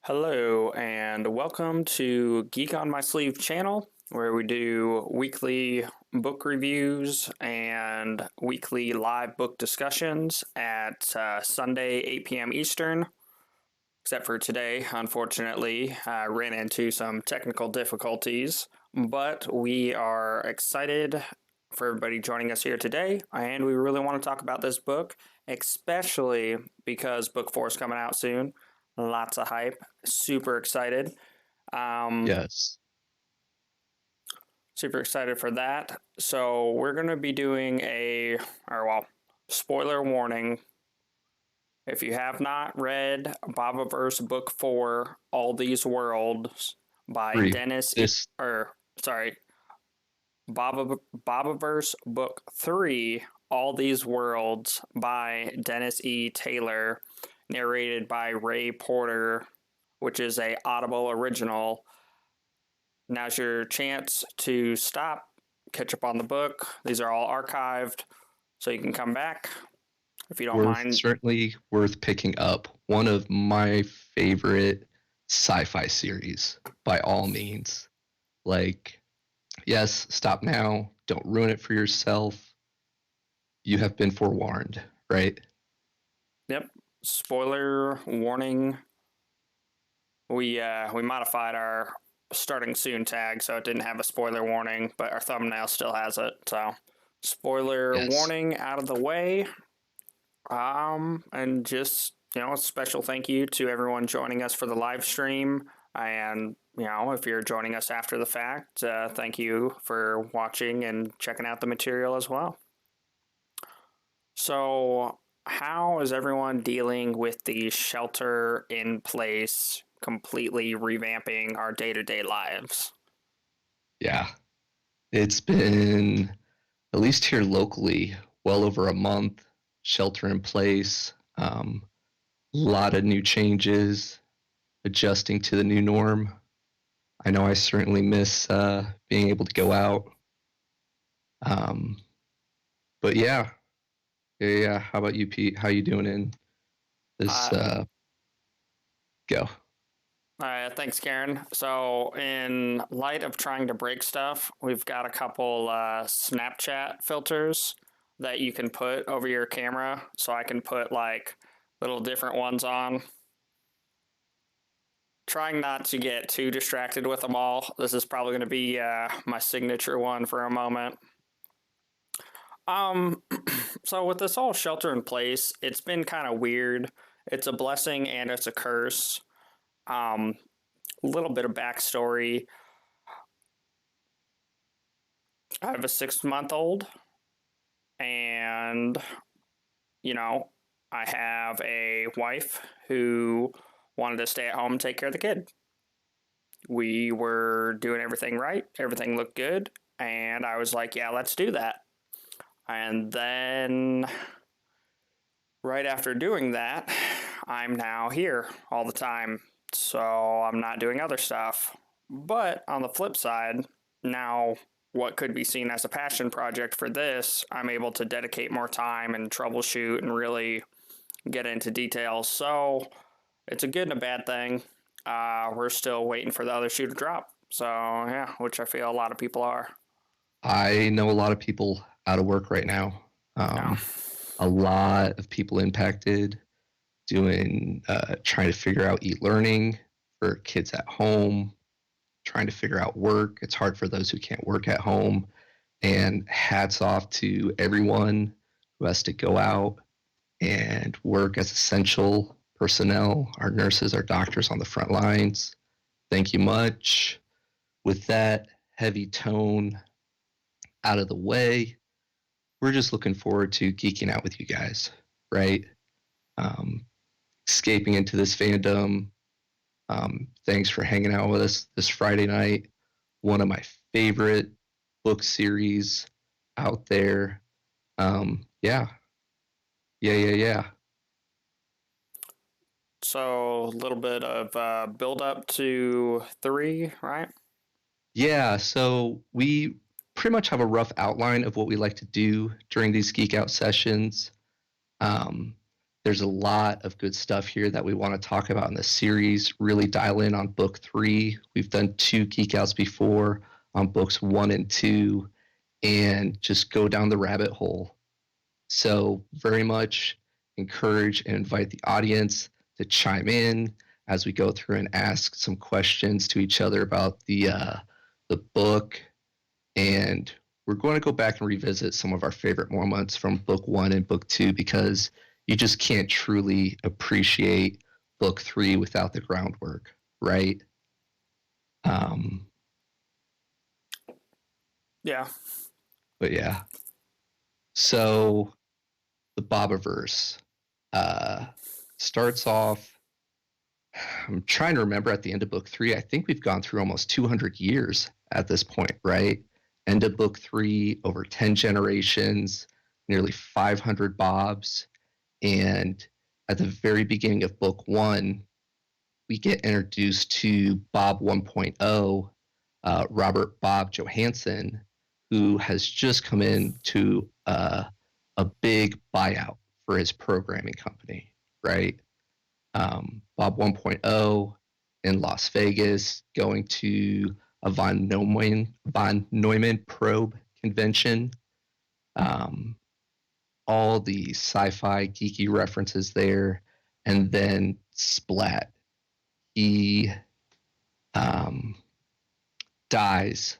Hello, and welcome to Geek on My Sleeve channel, where we do weekly book reviews and weekly live book discussions at Sunday, 8 p.m. Eastern. Except for today, unfortunately, I ran into some technical difficulties, but we are excited for everybody joining us here today, and we really want to talk about this book, especially because book 4 is coming out soon. Lots of hype. Super excited. Yes. Super excited for that. So we're going to be doing spoiler warning. If you have not read Bobiverse Book 4, All These Worlds by Three. Dennis, This Bobiverse Book 3, All These Worlds by Dennis E. Taylor, narrated by Ray Porter, which is a Audible original. Now's your chance to stop, catch up on the book. These are all archived, so you can come back if you don't mind. certainly worth picking up. One of my favorite sci-fi series, by all means. Like, yes, stop now. Don't ruin it for yourself. You have been forewarned, right? Yep. Spoiler warning. We modified our starting soon tag so it didn't have a spoiler warning, but our thumbnail still has it. So spoiler Yes. warning out of the way. And just, a special thank you to everyone joining us for the live stream. And, if you're joining us after the fact, thank you for watching and checking out the material as well. So, how is everyone dealing with the shelter in place completely revamping our day-to-day lives? Yeah. It's been, at least here locally, well over a month, shelter in place, a lot of new changes, adjusting to the new norm. I know I certainly miss being able to go out. Um, but yeah. How about you, Pete? How you doing in this? Go. Thanks, Karen. So, in light of trying to break stuff, we've got a couple Snapchat filters that you can put over your camera. So I can put like little different ones on. Trying not to get too distracted with them all. This is probably going to be my signature one for a moment. So with this whole shelter in place, it's been kind of weird. It's a blessing and it's a curse. A little bit of backstory. I have a 6-month-old, and I have a wife who wanted to stay at home and take care of the kid. We were doing everything right, everything looked good, and I was like, yeah, let's do that. And then right after doing that, I'm now here all the time, so I'm not doing other stuff. But on the flip side, now what could be seen as a passion project for this, I'm able to dedicate more time and troubleshoot and really get into details. So it's a good and a bad thing. We're still waiting for the other shoe to drop. So yeah, which I feel a lot of people are. I know a lot of people out of work right now. No. A lot of people impacted, doing trying to figure out e-learning for kids at home, trying to figure out work. It's hard for those who can't work at home. And hats off to everyone who has to go out and work as essential personnel, our nurses, our doctors on the front lines. Thank you much. With that heavy tone out of the way, we're just looking forward to geeking out with you guys, right? Escaping into this fandom. Thanks for hanging out with us this Friday night. One of my favorite book series out there. Yeah. So a little bit of build up to 3, right? Yeah, so we pretty much have a rough outline of what we like to do during these Geek Out sessions. Um, There's a lot of good stuff here that we want to talk about in this series. Really dial in on book 3. We've done 2 Geek Outs before on books 1 and 2, and just go down the rabbit hole. So very much encourage and invite the audience to chime in as we go through and ask some questions to each other about the book. And we're going to go back and revisit some of our favorite moments from book 1 and book 2, because you just can't truly appreciate book 3 without the groundwork, right? Yeah. But yeah. So the Bobiverse starts off. I'm trying to remember at the end of book 3. I think we've gone through almost 200 years at this point, right? End of book 3, over 10 generations, nearly 500 Bobs. And at the very beginning of book 1, we get introduced to Bob 1.0, Robert Bob Johansson, who has just come into a big buyout for his programming company, right? Bob 1.0 in Las Vegas, going to a von Neumann probe convention. All the sci-fi geeky references there, and then splat. He dies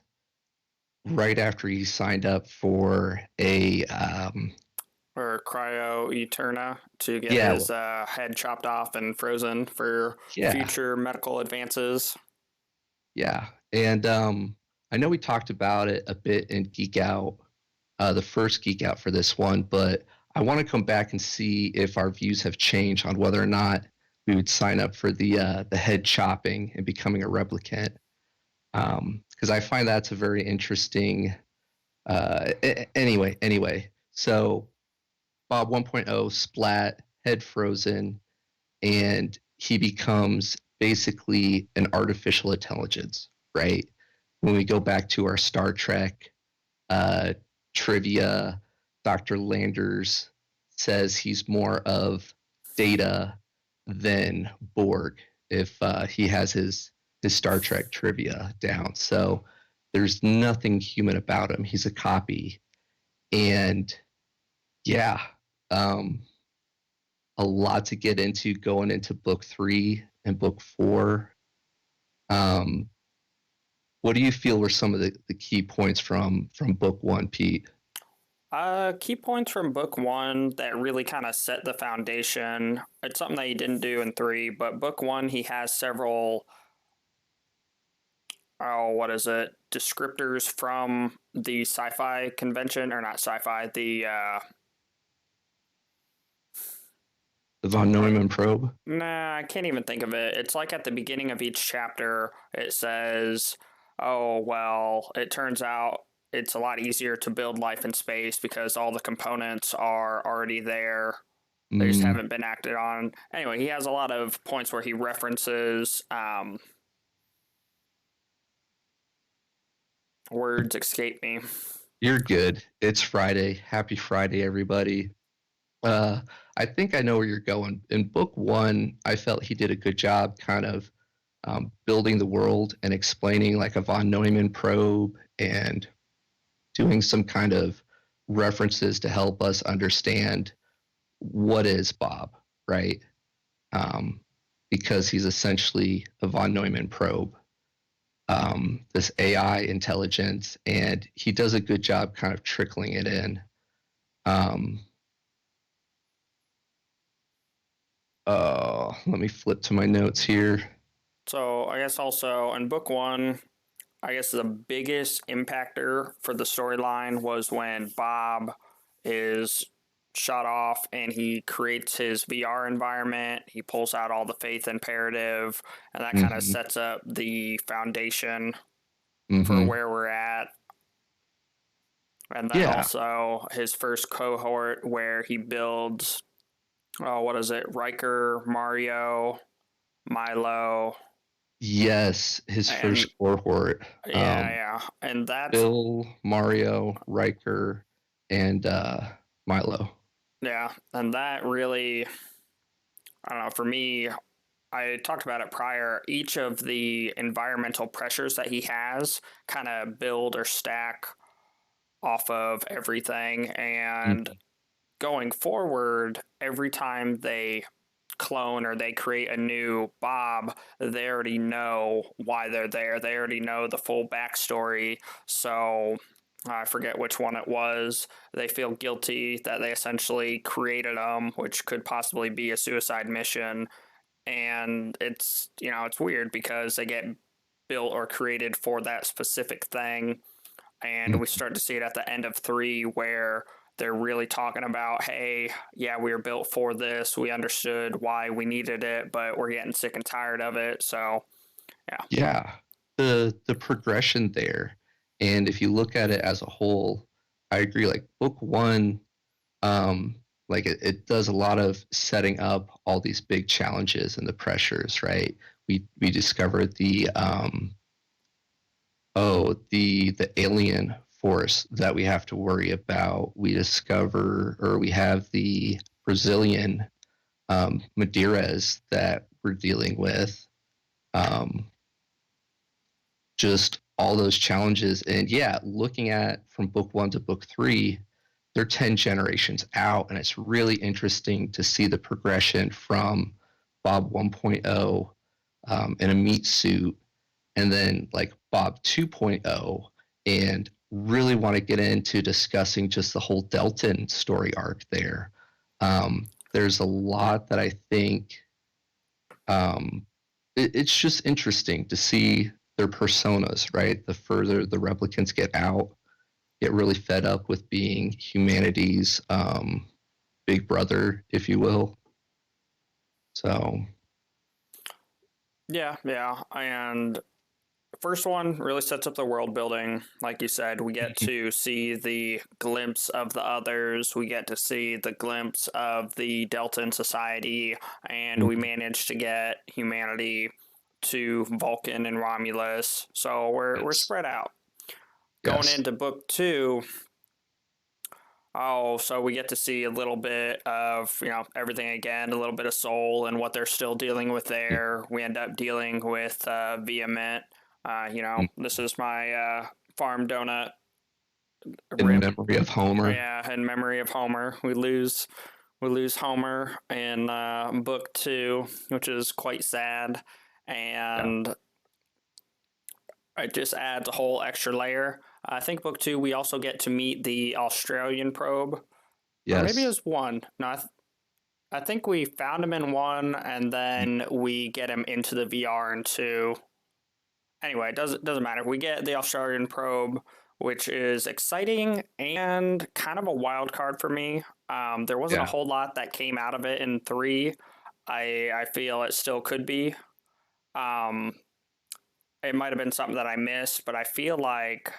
right after he signed up for a or cryo eterna to get yeah, his head chopped off and frozen for yeah, future medical advances. yeah. And I know we talked about it a bit in Geek Out, the first Geek Out for this one, but I want to come back and see if our views have changed on whether or not we would sign up for the head chopping and becoming a replicant, because I find that's a very interesting. Anyway, so Bob 1.0 splat, head frozen, and he becomes basically an artificial intelligence, right? When we go back to our Star Trek uh, trivia, Dr. Landers says he's more of Data than Borg, if he has his Star Trek trivia down. So there's nothing human about him. He's a copy. And yeah, um, a lot to get into going into book 3 and book 4. Um, what do you feel were some of the key points from book 1, Pete? Key points from book 1 that really kind of set the foundation. It's something that he didn't do in 3, but book 1, he has several, what is it, descriptors from the sci-fi convention, or not sci-fi, The von Neumann probe? nah, I can't even think of it. It's like at the beginning of each chapter, it says, oh, well, it turns out it's a lot easier to build life in space because all the components are already there. They just haven't been acted on. Anyway, he has a lot of points where he references words escape me. You're good. It's Friday. Happy Friday, everybody. I think I know where you're going. In book 1, I felt he did a good job kind of building the world and explaining like a von Neumann probe and doing some kind of references to help us understand what is Bob, right? Because he's essentially a von Neumann probe, this AI intelligence, and he does a good job kind of trickling it in. Let me flip to my notes here. So I guess also in book 1, I guess the biggest impactor for the storyline was when Bob is shot off and he creates his VR environment. He pulls out all the faith imperative, and that kind of sets up the foundation for where we're at. And then also his first cohort where he builds, what is it? Riker, Mario, Milo. Yes, his first cohort. Yeah. And that's Bill, Mario, Riker, and Milo. Yeah, and that really I don't know, for me, I talked about it prior. Each of the environmental pressures that he has kind of build or stack off of everything. And Mhm. going forward, every time they clone or they create a new Bob, they already know why they're there. They already know the full backstory. So I forget which one it was. They feel guilty that they essentially created them, which could possibly be a suicide mission. And it's weird because they get built or created for that specific thing, and we Mhm. start to see it at the end of three where they're really talking about, hey, yeah, we were built for this, we understood why we needed it, but we're getting sick and tired of it. So yeah. Yeah, the progression there, and if you look at it as a whole, I agree. Like book one, like it does a lot of setting up all these big challenges and the pressures, right? We discovered the alien force that we have to worry about. We discover, or we have the Brazilian Madeiras that we're dealing with. Um, just all those challenges. And yeah, looking at from book one to book three, they're 10 generations out. And it's really interesting to see the progression from Bob 1.0 in a meat suit, and then like Bob 2.0, and really want to get into discussing just the whole Delton story arc there. There's a lot that I think um, it's just interesting to see their personas, right? The further the replicants get out, get really fed up with being humanity's big brother, if you will. So, Yeah, yeah. And first one really sets up the world building. Like you said, we get mhm, to see the glimpse of the others, we get to see the glimpse of the Deltan society, and we mhm, manage to get humanity to Vulcan and Romulus. So we're yes, spread out. Going yes, into book two, oh, so we get to see a little bit of, everything again, a little bit of Soul and what they're still dealing with mhm, there. We end up dealing with Vehement. mhm. This is my farm donut. In Rip. memory of Homer. Yeah, in memory of Homer. We lose Homer in book two, which is quite sad. Yeah. And it just adds a whole extra layer. I think book two, we also get to meet the Australian probe, or maybe it Yes. was one. No, I think we found him in one, and Mhm. then we get him into the VR in two. Anyway, it doesn't matter. We get the Australian probe, which is exciting and kind of a wild card for me. There wasn't a Yeah. whole lot that came out of it in three. I feel it still could be. Um, it might have been something that I missed, but I feel like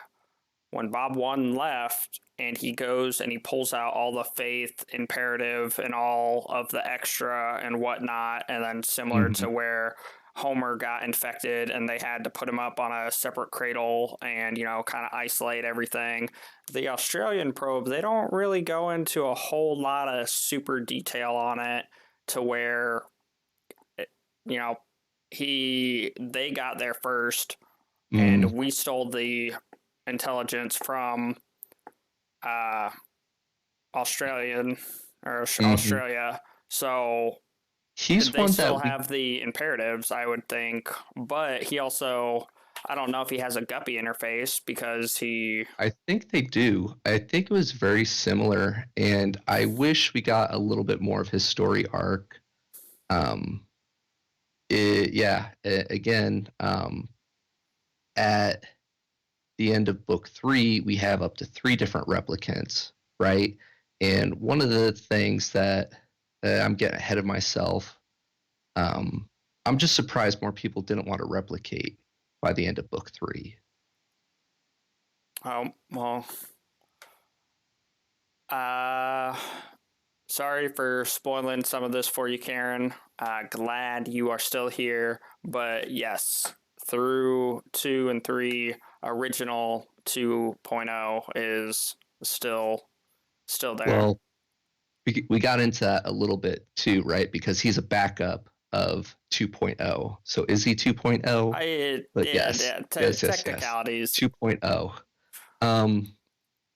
when Bob One left and he goes and he pulls out all the faith imperative and all of the extra and whatnot, and then similar Mhm. to where Homer got infected and they had to put him up on a separate cradle and, kind of isolate everything. The Australian probe, they don't really go into a whole lot of super detail on it to where, you know, they got there first Mm. and we stole the intelligence from uh, Australian or Mhm. Australia. So He's they one still that we have the imperatives, I would think. But he also, I don't know if he has a guppy interface because he. I think they do. I think it was very similar, and I wish we got a little bit more of his story arc. Um, yeah, again, at the end of book three, we have up to three different replicants, right? And one of the things that I'm getting ahead of myself, um, I'm just surprised more people didn't want to replicate by the end of book three. Oh, well. Uh, Sorry for spoiling some of this for you, Karen. Glad you are still here. But yes, through 2 and 3, original 2.0 is still there. Well, we got into that a little bit too, right? Because he's a backup of 2.0. So is he 2.0? But yes, Yeah, yes. technicalities. 2.0.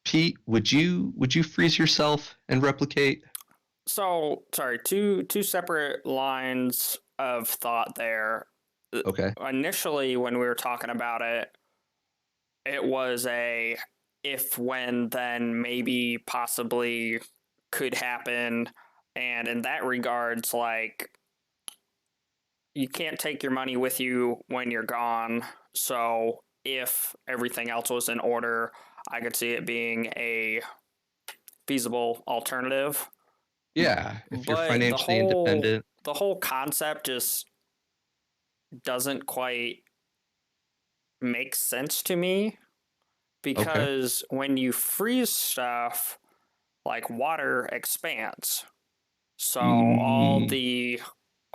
Pete, would you freeze yourself and replicate? So sorry, two separate lines of thought there. Okay. Initially, when we were talking about it, it was a if, when, then, maybe, possibly could happen. And in that regards, like, you can't take your money with you when you're gone. So if everything else was in order, I could see it being a feasible alternative. Yeah, if you're But financially independent. the whole concept just doesn't quite make sense to me, Okay. because when you freeze stuff, like, water expands. So all Mm, the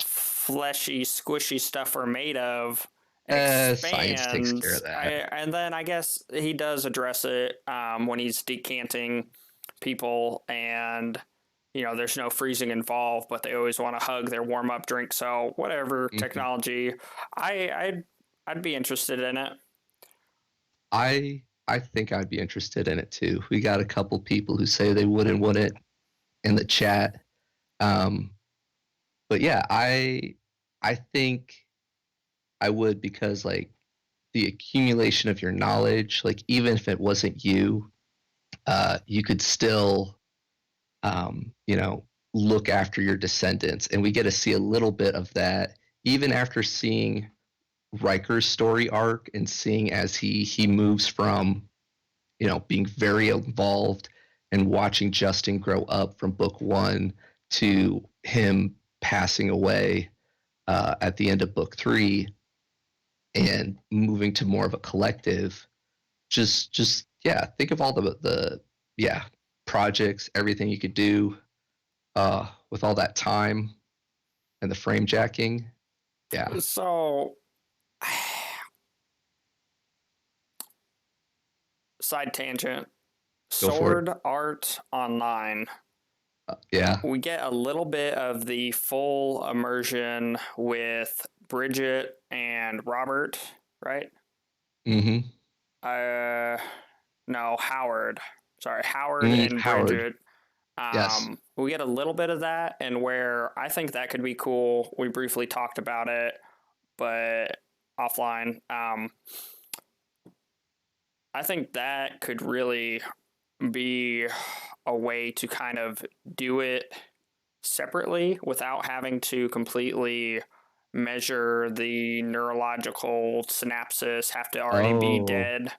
fleshy, squishy stuff we're made of science takes care of expands. that. And then I guess he does address it when he's decanting people, and there's no freezing involved, but they always want to hug their warm up drink. So whatever Hmm. technology, I'd be interested in it. I think I'd be interested in it too. We got a couple people who say they wouldn't want it in the chat. Um, but yeah, I think I would, because like the accumulation of your knowledge, like even if it wasn't you, you could still you know, look after your descendants. And we get to see a little bit of that even after seeing Riker's story arc and seeing as he moves from, being very involved and watching Justin grow up from book one to him passing away at the end of book three and moving to more of a collective. Just yeah, think of all the yeah projects, everything you could do with all that time and the frame jacking. Yeah, So, side tangent, go for it. Sword Art Online. Yeah. We get a little bit of the full immersion with Bridget and Robert, right? Mm-hmm. Uh, no, Howard. Sorry, Howard and Howard. Bridget. Yes. We get a little bit of that, and where I think that could be cool. We briefly talked about it, but offline. I think that could really be a way to kind of do it separately without having to completely measure the neurological synapses have to already be Oh, dead.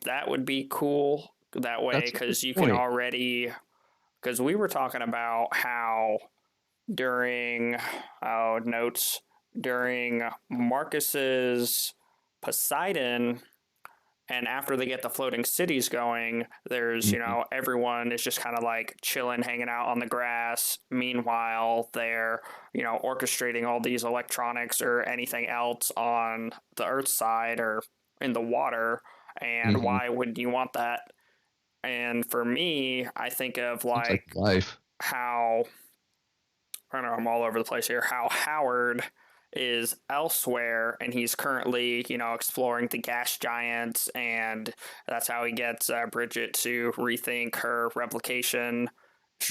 That would be cool that way, that's a good because you can point. already, because we were talking about how during notes during Marcus's Poseidon, and after they get the floating cities going, there's, Mm-hmm. everyone is just kind of like chilling, hanging out on the grass. Meanwhile, they're, orchestrating all these electronics or anything else on the Earth side or in the water. And Mm-hmm. why wouldn't you want that? And for me, I think of Seems like like life. how, I don't know, I'm all over the place here, how Howard is elsewhere, and he's currently, exploring the gas giants, and that's how he gets Bridget to rethink her replication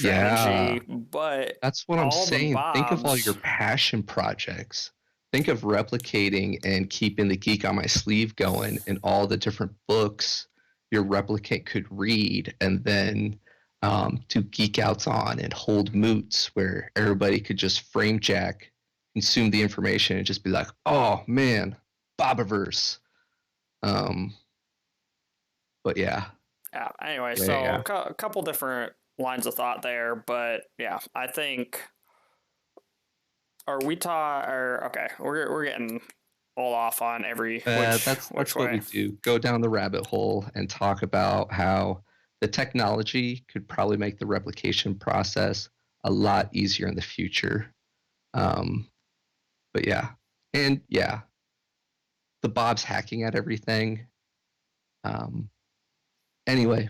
Yeah, strategy. But that's what I'm all the saying. Think of all your Bobs, passion projects. Think of replicating and keeping the geek on my sleeve going and all the different books your replicant could read and then do geek outs on and hold moots where everybody could just frame jack, consume the information and just be like, oh man, Bobiverse. Um, but yeah, yeah, anyway, so yeah. a couple different lines of thought there, but yeah, I think, are we taught, or okay, we're getting all off on every That's which what way. we do. Go down the rabbit hole and talk about how the technology could probably make the replication process a lot easier in the future. Um, but yeah, and yeah, the Bob's hacking at everything. Um, anyway,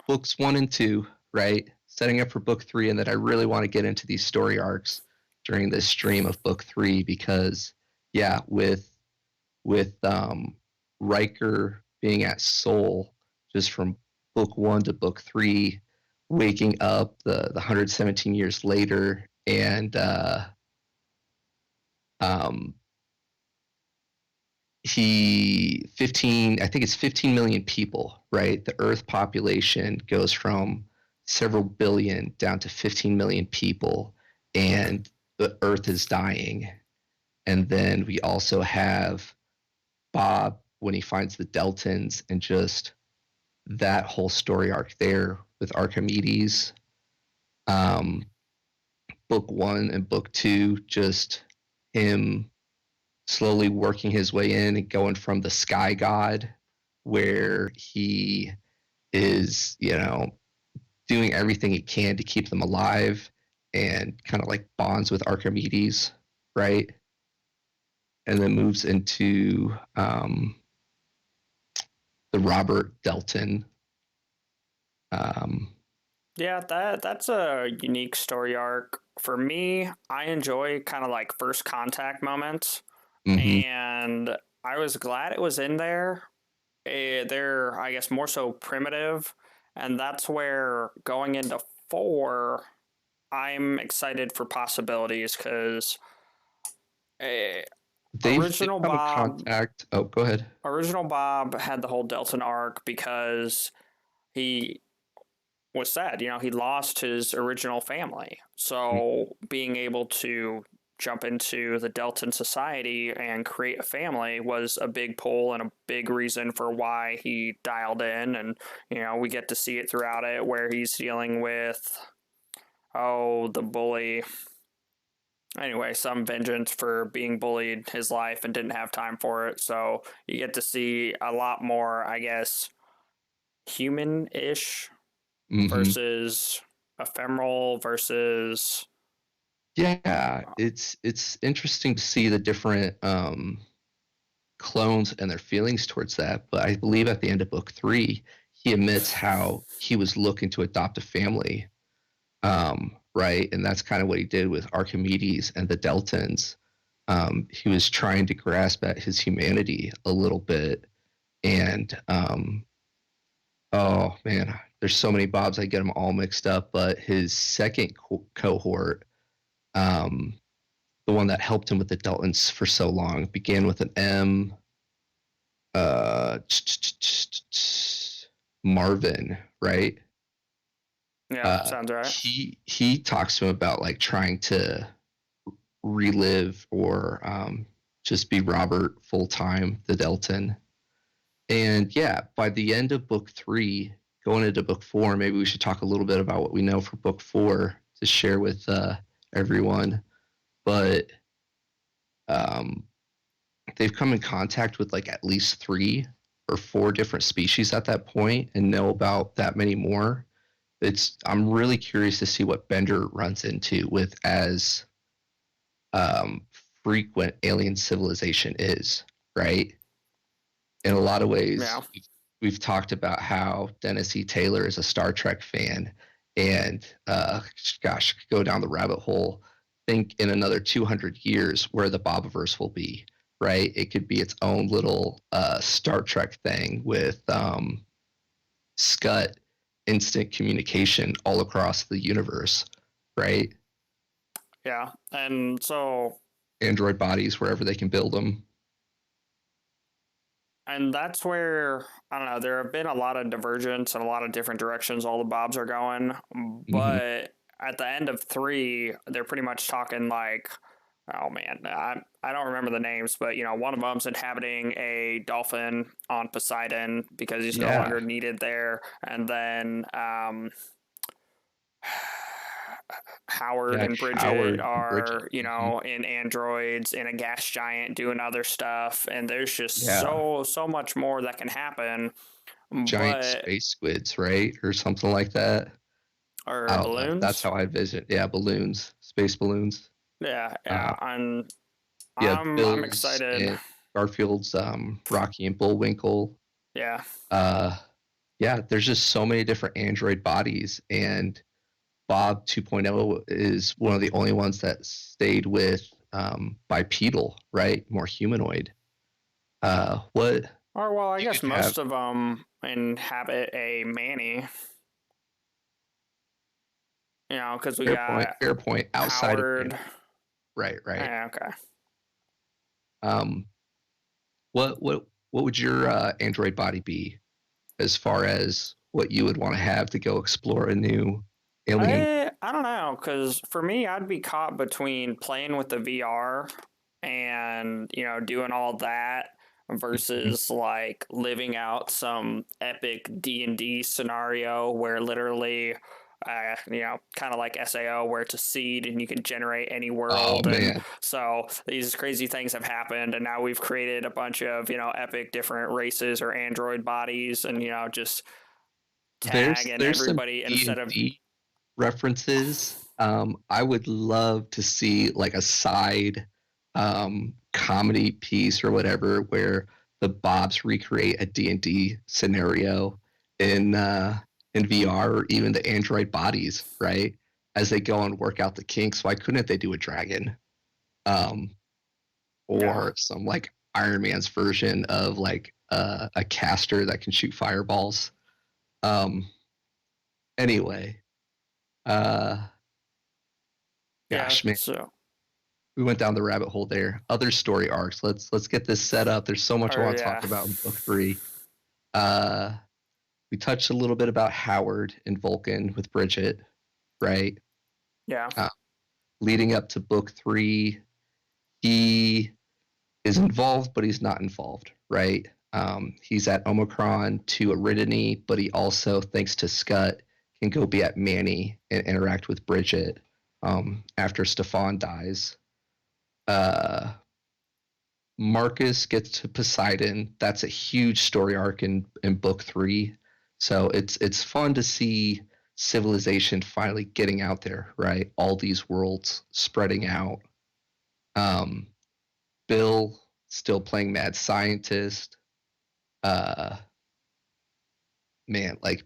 books one and two, right? setting up for book 3, and that I really want to get into these story arcs during this stream of book 3 because, yeah, with Riker being at Seoul just from book 1 to book 3, waking up the 117 years later, and um, I think it's 15 million people, right? The Earth population goes from several billion down to 15 million people, and the Earth is dying. And then we also have Bob when he finds the Deltans, and just that whole story arc there with Archimedes. Um, book 1 and book 2, just him slowly working his way in and going from the sky god, where he is, doing everything he can to keep them alive, and kind of like bonds with Archimedes, right? And then moves into the Robert Delton. Um, Yeah, that's a unique story arc. For me, I enjoy kind of like first contact moments, mm-hmm. and I was glad it was in there. They're, I guess, more so primitive, and that's where going into 4, I'm excited for possibilities because They've original come in Bob, contact. Oh, go ahead. original Bob had the whole Delton arc because he was sad. He lost his original family. So being able to jump into the Delton Society and create a family was a big pull and a big reason for why he dialed in. And, we get to see it throughout it where he's dealing with, the bully. Anyway, some vengeance for being bullied his life and didn't have time for it. So you get to see a lot more, I guess, human ish Mm-hmm. versus ephemeral versus Yeah, it's interesting to see the different clones and their feelings towards that. But I believe at the end of book 3, he admits how he was looking to adopt a family, right? And that's kind of what he did with Archimedes and the Deltans. He was trying to grasp at his humanity a little bit, and oh man, there's so many Bobs, I get them all mixed up. But his second cohort, um, the one that helped him with the Deltans for so long, began with an M. Uh, Marvin, right? yeah, sounds right. He talks to him about like trying to relive or just be Robert full time, the Deltan. And yeah, by the end of book 3, going into book 4, maybe we should talk a little bit about what we know for book 4 to share with everyone. But um, they've come in contact with like at least 3 or 4 different species at that point, and know about that many more. I'm really curious to see what Bender runs into with as um, frequent alien civilization is, right? In a lot of ways, Yeah. we've talked about how Dennis E. Taylor is a Star Trek fan, and gosh, go down the rabbit hole. Think in another 200 years where the Bobiverse will be, right? It could be its own little Star Trek thing with Scut instant communication all across the universe, right? Yeah. And so Android bodies wherever they can build them. and that's where I don't know, there have been a lot of divergence and a lot of different directions all the Bobs are going, Mm-hmm. but at the end of 3, they're pretty much talking like, oh man, I don't remember the names, but one of them's inhabiting a dolphin on Poseidon because he's no Yeah, longer needed there, and then Howard yeah, and Bridget Howard and Bridget. are, Mm-hmm. in androids in a gas giant doing other stuff, and there's just Yeah, so much more that can happen. giant But space squids, right, or something like that. I or don't know. That's balloons, how I visit. Yeah, balloons, space balloons. yeah, Uh, yeah, and yeah, I'm Bill's excited. and Garfield's Rocky and Bullwinkle. Yeah, Uh, yeah, there's just so many different android bodies, and Bob 2.0 is one of the only ones that stayed with bipedal, right? More humanoid. What Or well, I do you guess have? most of them inhabit a Manny. You know, because we Fair point. got Fair point. Outside of Howard. Manny. Right. Right. Okay. Um, what would your android body be as far as what you would want to have to go explore a new alien? I don't know, because for me, I'd be caught between playing with the VR and doing all that Mhm. versus like living out some epic D&D scenario where literally kind of like SAO where it's a seed and you can generate any Oh world. And man, so these crazy things have happened, and now we've created a bunch of epic different races or android bodies, and just tag and there's some everybody D and instead of. D references. I would love to see like a side comedy piece or whatever where the Bobs recreate a D&D scenario in in VR or even the android bodies, right? As they go and work out the kinks. Why couldn't they do a dragon? Um, Yeah. or some like Iron Man's version of like a caster that can shoot fireballs. Um, anyway, uh, Yeah, gosh, man, so we went down the rabbit hole there. Other story arcs. Let's get this set up. There's so much I or want to yeah. talk about in book three. Uh, we touched a little bit about Howard and Vulcan with Bridget, right? Yeah. Uh, Leading up to book three, he is involved, but he's not involved, right? He's at Omicron to Aridany, but he also, thanks to Scott, can go be at Manny and interact with Bridget after Stefan dies. Uh, Marcus gets to Poseidon. That's a huge story arc in book three. So it's fun to see civilization finally getting out there, right? All these worlds spreading out. Um, Bill still playing mad scientist. Uh, Man, like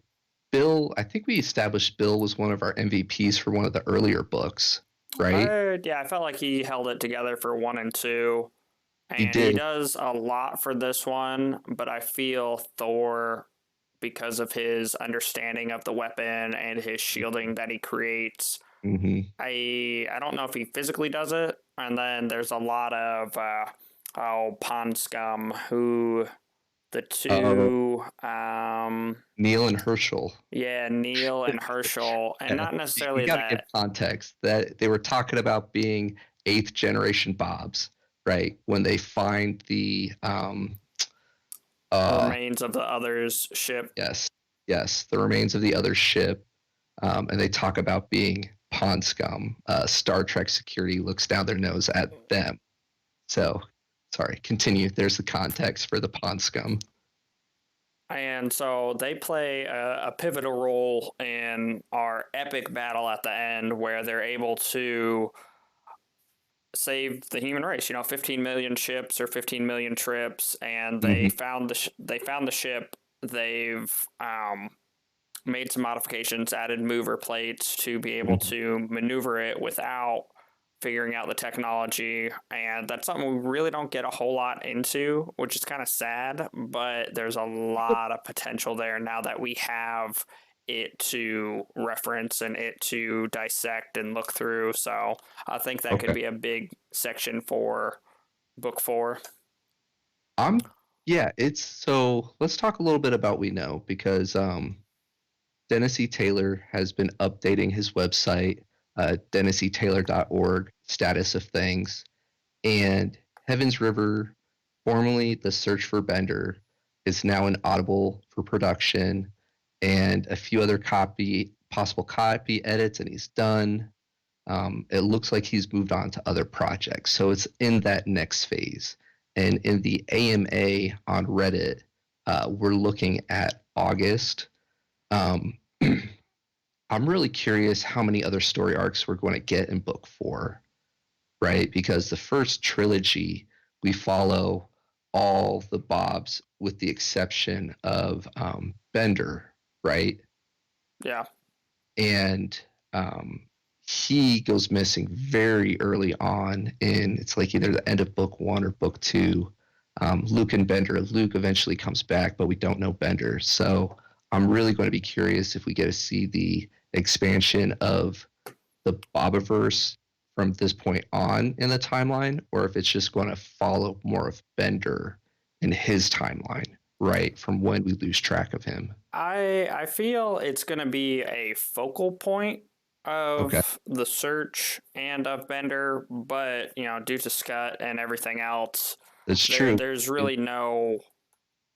Bill, I think we established Bill was one of our MVPs for one of the earlier books, right? I felt like he held it together for 1 and 2, He and he did. does a lot for this one. But I feel Thor, because of his understanding of the weapon and his shielding that he creates. Mm-hmm. I don't know if he physically does it, and then there's a lot of Pond Scum who the Oh, two Neil and Herschel. yeah, Neil and Herschel, and Yeah, not you necessarily got to give that. context that they were talking about being eighth generation Bobs, right? When they find the uh Remains of the others ship. yes, yes, the remains of the other ship, and they talk about being pond scum. Star Trek security looks down their nose at them. So, sorry, continue. There's the context for the pond scum. And so they play a pivotal role in our epic battle at the end, where they're able to save the human race. 15 million ships or 15 million trips, and Mm-hmm. they found the ship. They've made some modifications, added mover plates to be able Mm-hmm. to maneuver it without figuring out the technology. And that's something we really don't get a whole lot into, which is kind of sad, but there's a lot of potential there now that we have it to reference and it to dissect and look through. So I think that could Okay. be a big section for book 4. I'm Yeah, it's so let's talk a little bit about We Know because Dennis E. Taylor has been updating his website, DennisETaylor.org, status of things, and Heaven's River, formerly The Search for Bender, is now in Audible for production, and a few other possible copy edits, and he's done. It looks like he's moved on to other projects, so it's in that next phase. And in the AMA on Reddit, we're looking at August. Um, I'm really curious how many other story arcs we're going to get in book four, right? Because the first trilogy, we follow all the Bobs with the exception of Bender, right? Yeah. And Um, he goes missing very early on in it's like either the end of book one or book two. Luke and Bender. Luke eventually comes back, but we don't know Bender. So I'm really going to be curious if we get to see the expansion of the Bobiverse from this point on in the timeline, or if it's just going to follow more of Bender in his timeline, right? From when we lose track of him. I feel it's going to be a focal point Okay, of the search and of Bender, but due to Scott and everything else, that's true. there's really no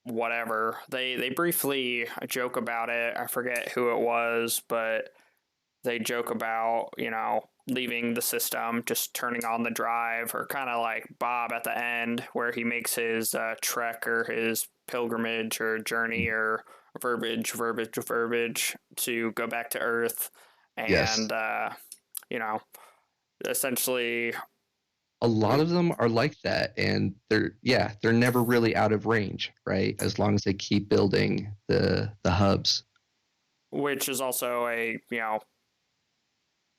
whatever. They briefly joke about it. I forget who it was, but they joke about, leaving the system, just turning on the drive, or kind of like Bob at the end, where he makes his trek or his pilgrimage or journey or verbiage to go back to Earth. Yes. And, you know, essentially, A lot of them are like that, and they're never really out of range, right? As long as they keep building the hubs. which is also a,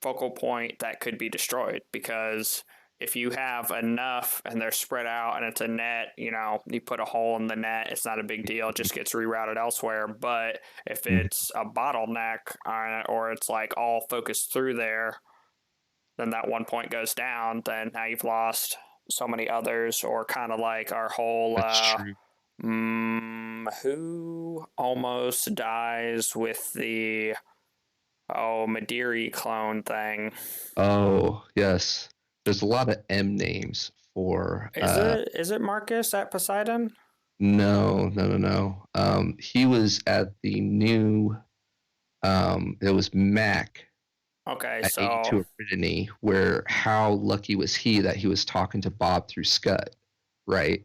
focal point that could be destroyed because if you have enough and they're spread out and it's a net, you put a hole in the net, it's not a big deal. It just gets rerouted elsewhere. But if Mhm. it's a bottleneck or it's like all focused through there, then that one point goes down. Then now you've lost so many others, or kind of like our whole That's true. who almost dies with the Madiri clone thing. Oh, yes. There's a lot of M names for Is it Marcus at Poseidon? no. He was at the new it was Mac Okay, at so 82 Aridity, where how lucky was he that he was talking to Bob through Scud, right?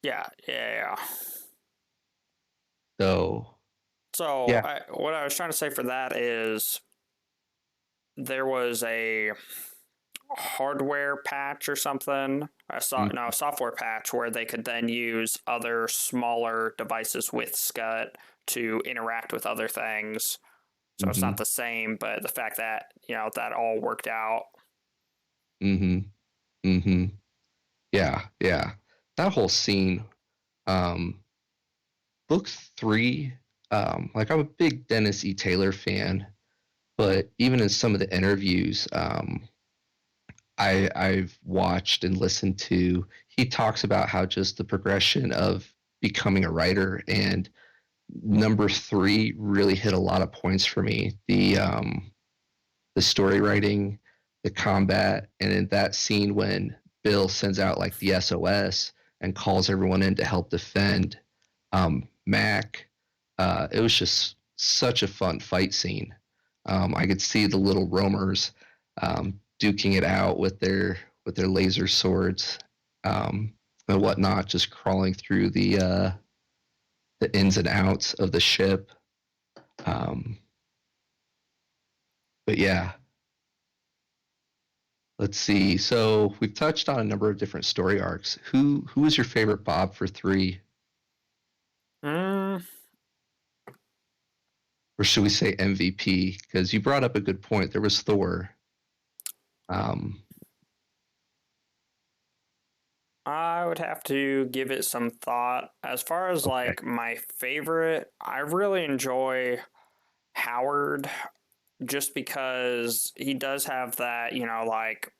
yeah. So So yeah. what I was trying to say for that is there was a hardware patch or something. Mm, No, a software patch where they could then use other smaller devices with Scut to interact with other things. So it's mm-hmm. not the same, but the fact that that all worked out. Mm-hmm. Mm-hmm. Yeah. That whole scene, um, book three, like I'm a big Dennis E. Taylor fan, but even in some of the interviews, I've watched and listened to, he talks about how just the progression of becoming a writer and number three really hit a lot of points for me. The story writing, the combat, and in that scene when Bill sends out like the SOS and calls everyone in to help defend Mac. It was just such a fun fight scene. I could see the little roamers duking it out with their laser swords and whatnot, just crawling through the ins and outs of the ship. Um, but yeah, let's see. So we've touched on a number of different story arcs. Who was your favorite Bob for three, Mm, or should we say MVP? Because you brought up a good point. There was Thor. Um, I would have to give it some thought. As far as okay. like my favorite, I really enjoy Howard just because he does have that, like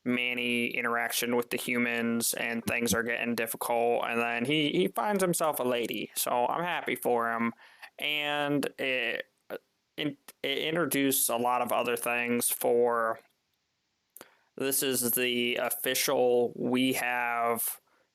Manny interaction with the humans and things are getting difficult. And then he finds himself a lady. So I'm happy for him. And it introduced a lot of other things for this is the official, we have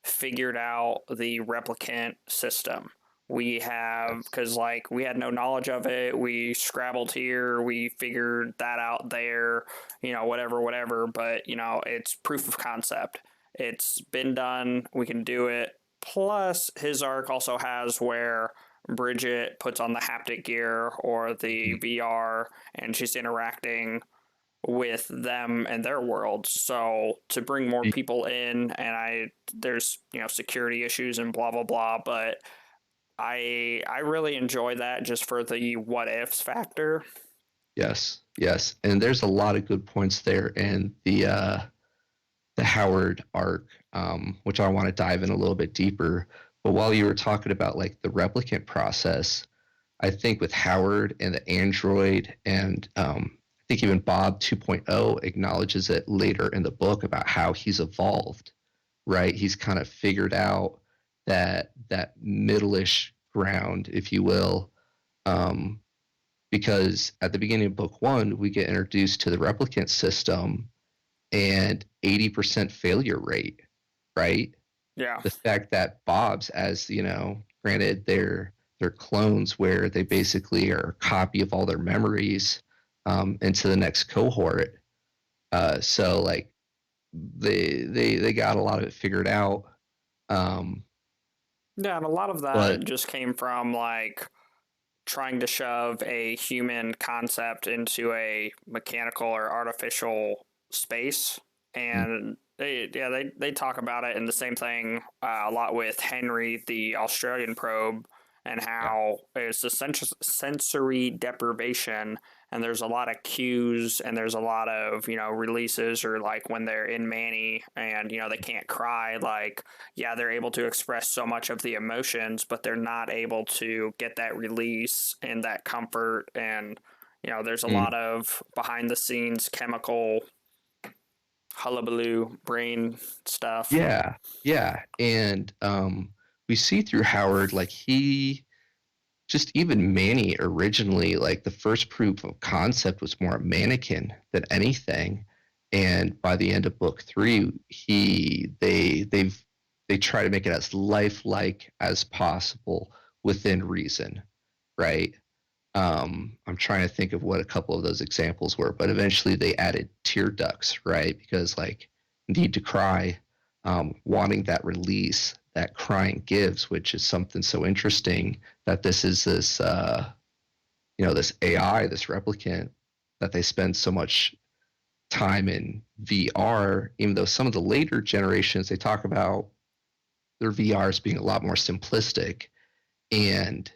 figured out the replicant system. We have, Yes. because like we had no knowledge of it. We scrabbled here, we figured that out there, whatever. But, it's proof of concept. It's been done, we can do it. Plus, his arc also has where Bridget puts on the haptic gear or the Mhm. VR and she's interacting with them and their worlds. So to bring more people in, and there's security issues and blah blah blah, but I really enjoy that just for the what ifs factor. Yes. Yes, and there's a lot of good points there in the Howard arc, which I want to dive in a little bit deeper. But while you were talking about like the replicant process, I think with Howard and the android, and I think even Bob 2.0 acknowledges it later in the book about how he's evolved, right? He's kind of figured out that middle-ish ground, if you will, um, because at the beginning of book one, we get introduced to the replicant system and 80% failure rate, right? Yeah. The fact that Bob's, as you know, granted they're clones where they basically are a copy of all their memories into the next cohort. So like they got a lot of it figured out. Um, Yeah, and a lot of that but just came from like trying to shove a human concept into a mechanical or artificial space. And they talk about it in the same thing a lot with Henry, the Australian probe, and yeah, how it's the sensory deprivation. And there's a lot of cues and there's a lot of, releases, or like when they're in Manny and, they can't cry, like, yeah, they're able to express so much of the emotions, but they're not able to get that release and that comfort. And, there's a mm, lot of behind the scenes chemical hullabaloo brain stuff. yeah, yeah, and we see through Howard like he just even Manny originally, like the first proof of concept was more a mannequin than anything. And by the end of book three, they try to make it as lifelike as possible within reason, right? I'm trying to think of what a couple of those examples were, but eventually they added tear ducts, right? Because like need to cry, wanting that release that crying gives, which is something so interesting that this is this AI, this replicant that they spend so much time in VR, even though some of the later generations they talk about their VRs being a lot more simplistic. And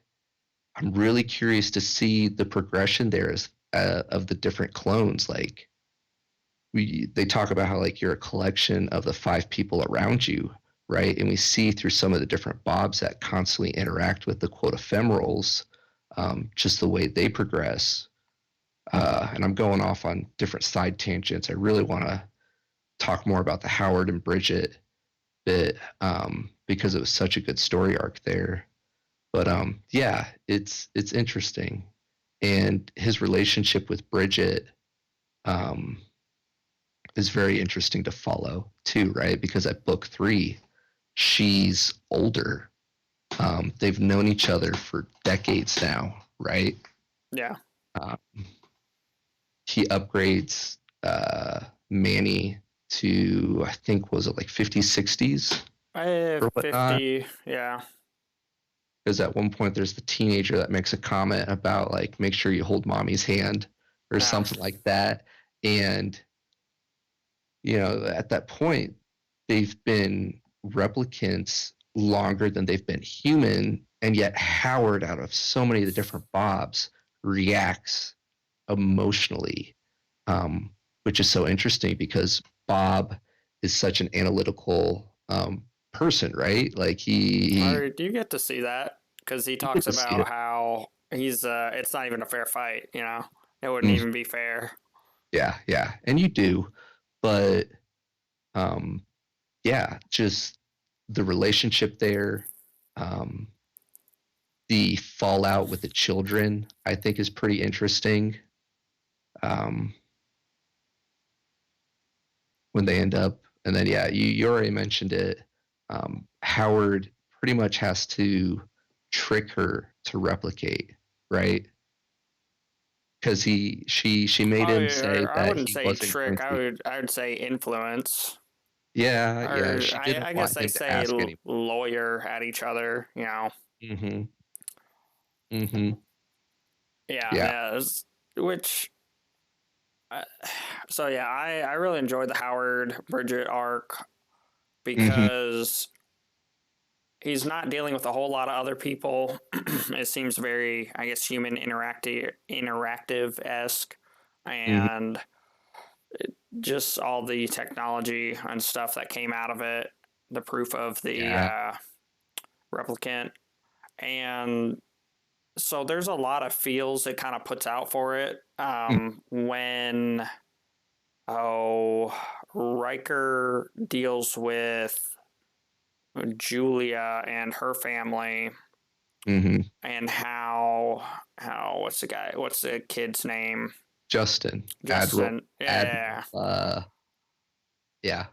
I'm really curious to see the progression there of the different clones. Like they talk about how like you're a collection of the five people around you, right? And we see through some of the different Bobs that constantly interact with the quote ephemerals, just the way they progress. And I'm going off on different side tangents. I really want to talk more about the Howard and Bridget bit because it was such a good story arc there. But yeah, it's interesting, and his relationship with Bridget um, is very interesting to follow too, right? Because at book three, she's older. They've known each other for decades now, right? Yeah. Uh, he upgrades Manny to I think was it like 50s, 60s or whatnot. 50, yeah. Because at one point there's the teenager that makes a comment about like make sure you hold mommy's hand or Yeah. something like that, and at that point they've been replicants longer than they've been human, and yet Howard, out of so many of the different Bobs, reacts emotionally, which is so interesting because Bob is such an analytical person, right? Like he Or do you get to see that? Because he you get talks to see about it. how it's not even a fair fight, It wouldn't Mm, even be fair. yeah, yeah, and you do, but um, yeah, just the relationship there, um, the fallout with the children, I think is pretty interesting. Um, when they end up, and then yeah, you already mentioned it. Howard pretty much has to trick her to replicate, right? Because she made Oh, him or say I that wouldn't he say wasn't going trick. I to. would I would say influence. Yeah, yeah, Or she I, didn't I guess want they him to say ask any. lawyer at each other. Mm-hmm. Mm-hmm. Yeah, Yeah. yeah. Which, uh, so yeah, I really enjoyed the Howard Bridget arc Mm-hmm. because he's not dealing with a whole lot of other people. It seems very, I guess, human interactive esque. Mhm. and just all the technology and stuff that came out of it, the proof of the Yeah. replicant. And so there's a lot of feels it kind of puts out for it. Mm. When Riker deals with Julia and her family, Mhm. and how what's the kid's name? Justin, Admiral, Justin. Admiral. Yeah. Yeah,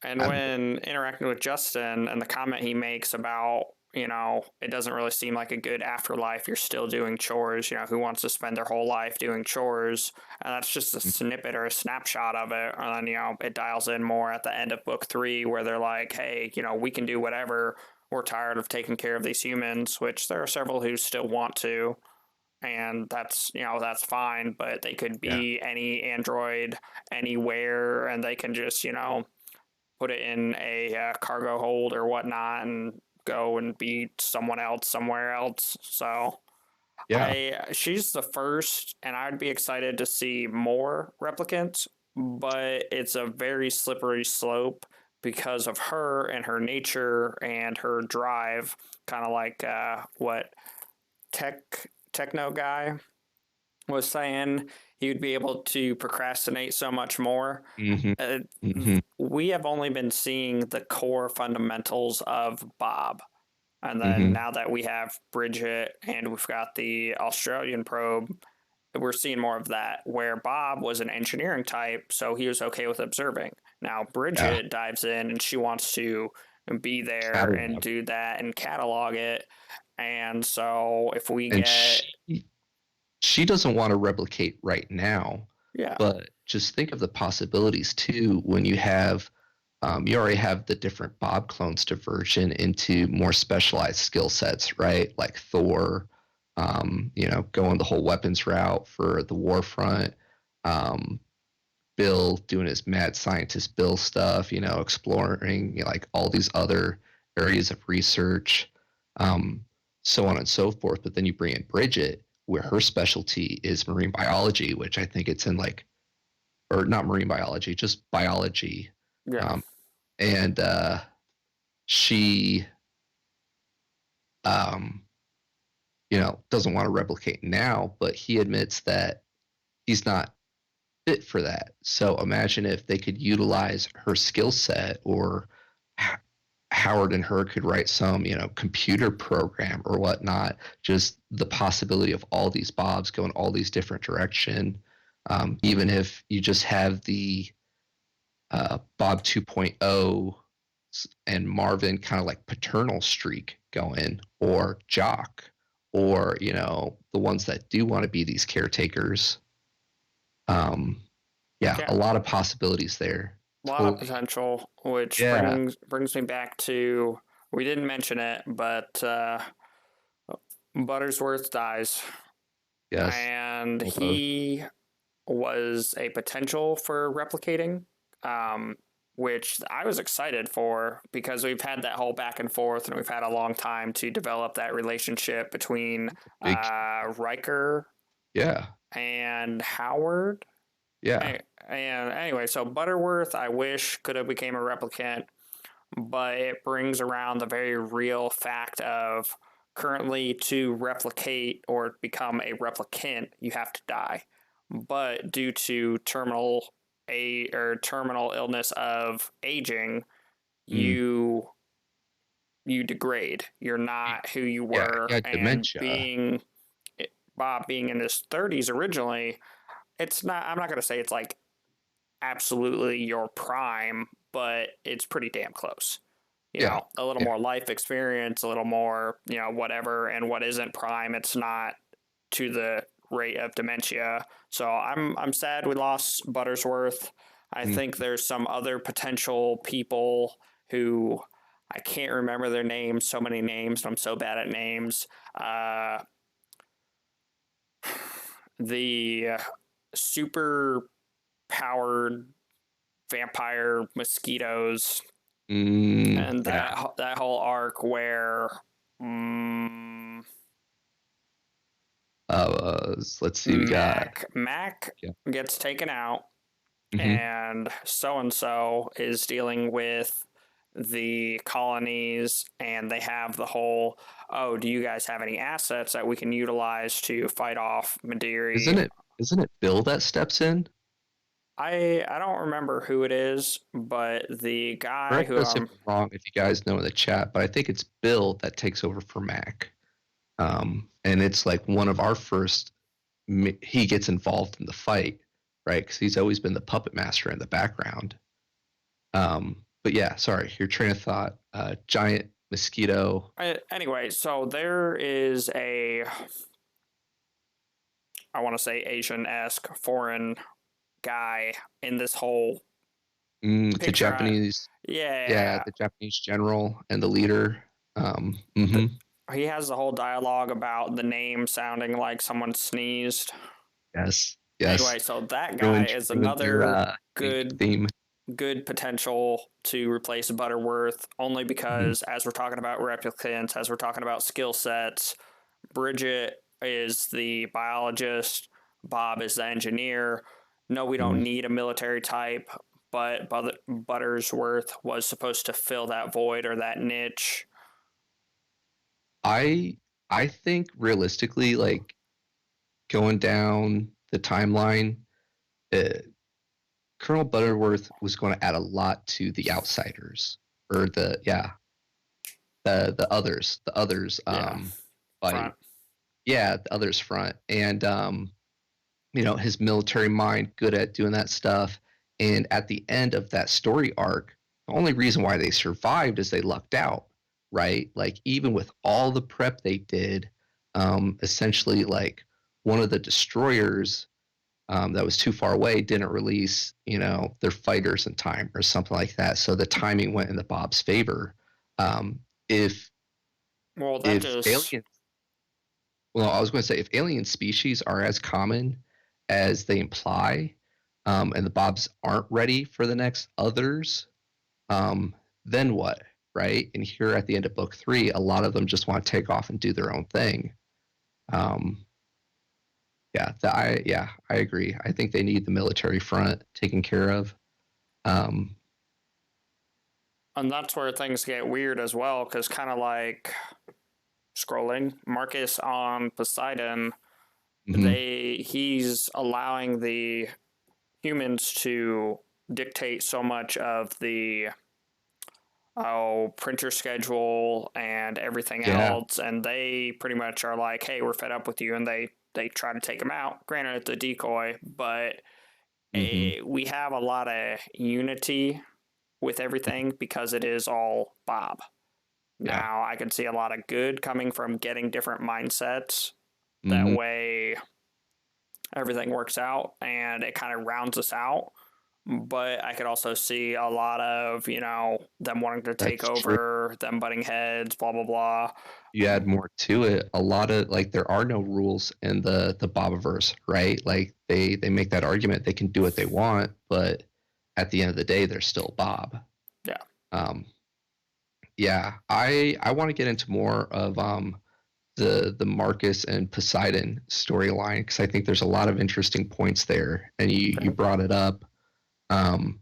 And Admiral. when interacting with Justin and the comment he makes about, it doesn't really seem like a good afterlife. You're still doing chores. Who wants to spend their whole life doing chores? And that's just a Mm. snippet or a snapshot of it. And then, it dials in more at the end of book 3 where they're like, hey, we can do whatever. We're tired of taking care of these humans, which there are several who still want to. And that's fine, but they could Yeah, be any android anywhere and they can just, put it in a cargo hold or whatnot and go and be someone else somewhere else. So yeah. she's the first, and I'd be excited to see more replicants, but it's a very slippery slope because of her and her nature and her drive, kind of like what techno guy was saying. He would be able to procrastinate so much more. Mhm. uh, Mhm. we have only been seeing the core fundamentals of Bob. And then Mhm. now that we have Bridget and we've got the Australian probe, we're seeing more of that, where Bob was an engineering type, so he was okay with observing. Now Yeah. Bridget dives in and she wants to be there and Catalog. do that and catalog it. And so if we And get, she doesn't want to replicate right now, yeah, but just think of the possibilities too when you already have the different Bob clones diversion into more specialized skill sets, right? Like Thor, going the whole weapons route for the war front. Um, Bill doing his mad scientist Bill stuff, exploring like all these other areas of research, um, so on and so forth. But then you bring in Bridget, where her specialty is marine biology, which I think it's in like, or not marine biology, just biology. yeah, Um, and she, um, doesn't want to replicate now, but he admits that he's not fit for that. So imagine if they could utilize her skill set, or Howard and her could write some, computer program or whatnot. Just the possibility of all these Bobs going all these different direction. Even if you just have the Bob 2.0 and Marvin kind of like paternal streak going, or Jock, or the ones that do want to be these caretakers. Um, yeah, yeah, a lot of possibilities there. a lot of Totally. potential, which Yeah. brings me back to, we didn't mention it, but Buttersworth dies, Yes. and Although, he was a potential for replicating, um, which I was excited for because we've had that whole back and forth, and we've had a long time to develop that relationship between big. Riker Yeah. and Howard. Yeah. And anyway, so Butterworth, I wish could have became a replicant, but it brings around the very real fact of currently to replicate or become a replicant, you have to die. But due to terminal illness of aging, Mm. you degrade. You're not who you Yeah. were, Yeah. and Dementia. Bob being in his 30s originally, it's not. I'm not going to say it's like absolutely your prime, but it's pretty damn close. Yeah. A little Yeah. more life experience, a little more, whatever. And what isn't prime, it's not to the rate of dementia. So I'm sad we lost Buttersworth. I Mm. think there's some other potential people who I can't remember their names. So many names. I'm so bad at names. Uh, the super powered vampire mosquitoes and Yeah. that whole arc where um, was, let's see, we got, Mac yeah. gets taken out, Hmm. and so is dealing with the colonies, and they have the whole, oh, do you guys have any assets that we can utilize to fight off Isn't Madiri? it Bill that steps in? I don't remember who it is, but the guy Correct who us if I'm wrong, if you guys know in the chat, but I think it's Bill that takes over for Mac. And it's like one of our first, he gets involved in the fight, right? Because he's always been the puppet master in the background. But yeah, sorry, your train of thought. Giant mosquito. anyway, so there is a, I want to say Asian-esque foreign guy in this whole The picture. Japanese, yeah, Yeah, the Japanese general and the leader. the, he has the whole dialogue about the name sounding like someone sneezed. Yes, Anyway, yes. so that guy Ruined is ruined your another main good theme. good potential to replace Butterworth, only Mhm. because as we're talking about replicants, as we're talking about skill sets, Bridget is the biologist, Bob is the engineer. No, we don't Mhm. need a military type, but Buttersworth was supposed to fill that void or that niche. I I think realistically, like going down the timeline, uh, Colonel Butterworth was going to add a lot to the outsiders or the others Yeah, fight. front. Yeah, the others front. And his military mind, good at doing that stuff. And at the end of that story arc, the only reason why they survived is they lucked out, right? Like even with all the prep they did, essentially like one of the destroyers that was too far away didn't release, their fighters in time or something like that. So the timing went in the Bob's favor. Um, if Well, that if just aliens, well, I was going to say if alien species are as common as they imply, and the Bobs aren't ready for the next others, um, then what, right? And here at the end of book 3, a lot of them just want to take off and do their own thing. Um, I agree. I think they need the military front taken care of. Um, and that's where things get weird as well, because kind of like scrolling Marcus on Poseidon, mhm. he's allowing the humans to dictate so much of the printer schedule and everything Yeah. else, and they pretty much are like, hey, we're fed up with you, and they try to take him out. Granted, it's a decoy, but Hmm. we have a lot of unity with everything because it is all Bob. Yeah. Now I can see a lot of good coming from getting different mindsets. That Hmm. way everything works out and it kind of rounds us out. But I could also see a lot of, them wanting to take That's true. over, them butting heads, blah, blah, blah. You add more to it. A lot of like there are no rules in the Bobiverse, right? Like they make that argument they can do what they want, but at the end of the day, they're still Bob. Yeah. Um, yeah, I want to get into more of the Marcus and Poseidon storyline because I think there's a lot of interesting points there, and you Okay. brought it up um,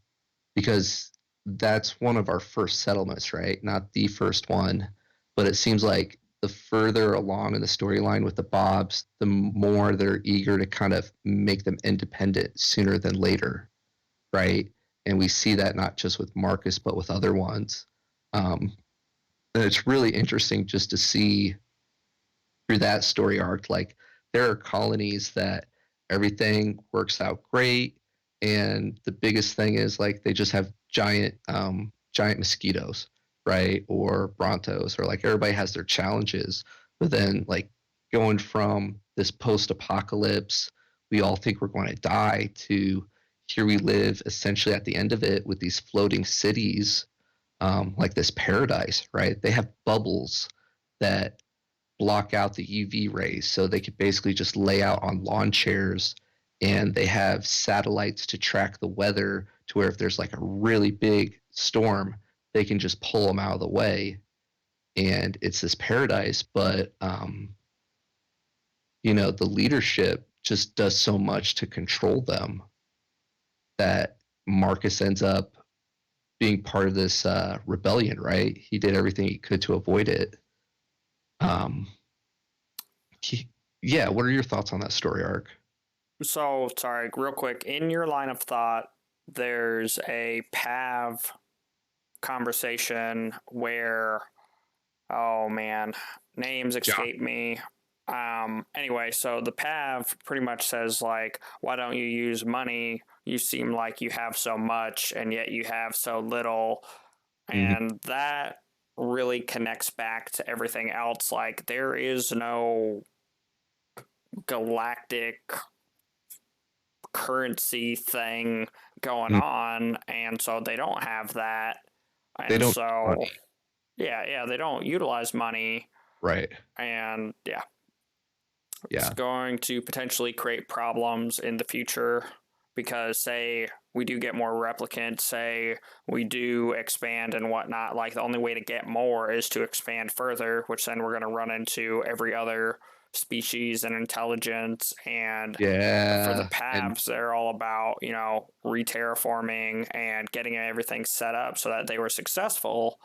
because that's one of our first settlements, right? Not the first one, but it seems like the further along in the storyline with the Bobs, the more they're eager to kind of make them independent sooner than later, right? And we see that not just with Marcus, but with other ones. Um, and it's really interesting just to see through that story arc. Like there are colonies that everything works out great, and the biggest thing is like they just have giant mosquitoes, right? Or brontos, or like everybody has their challenges. But then like going from this post-apocalypse, we all think we're going to die to here we live essentially at the end of it with these floating cities, like this paradise, right? They have bubbles that block out the UV rays. So they could basically just lay out on lawn chairs, and they have satellites to track the weather to where if there's like a really big storm, they can just pull them out of the way. And it's this paradise, but the leadership just does so much to control them that Marcus ends up being part of this rebellion, right? He did everything he could to avoid it. Um, yeah, what are your thoughts on that story arc? So, sorry, real quick. In your line of thought, there's a Pav conversation where, oh man, names Yeah. escape me. Anyway, so the Pav pretty much says, like, why don't you use money? You seem like you have so much, and yet you have so little. Hmm. And that really connects back to everything else. Like, there is no galactic currency thing going on, and so they don't have that. They And don't use so, money, yeah, they don't utilize money, right? and yeah, it's Yeah. going to potentially create problems in the future because, say, we do get more replicants, say, we do expand and whatnot. Like, the only way to get more is to expand further, which then we're going to run into every other species and intelligence. And for the Yeah. And Pavs, they're all about, re-terraforming and getting everything set up so that they were successful.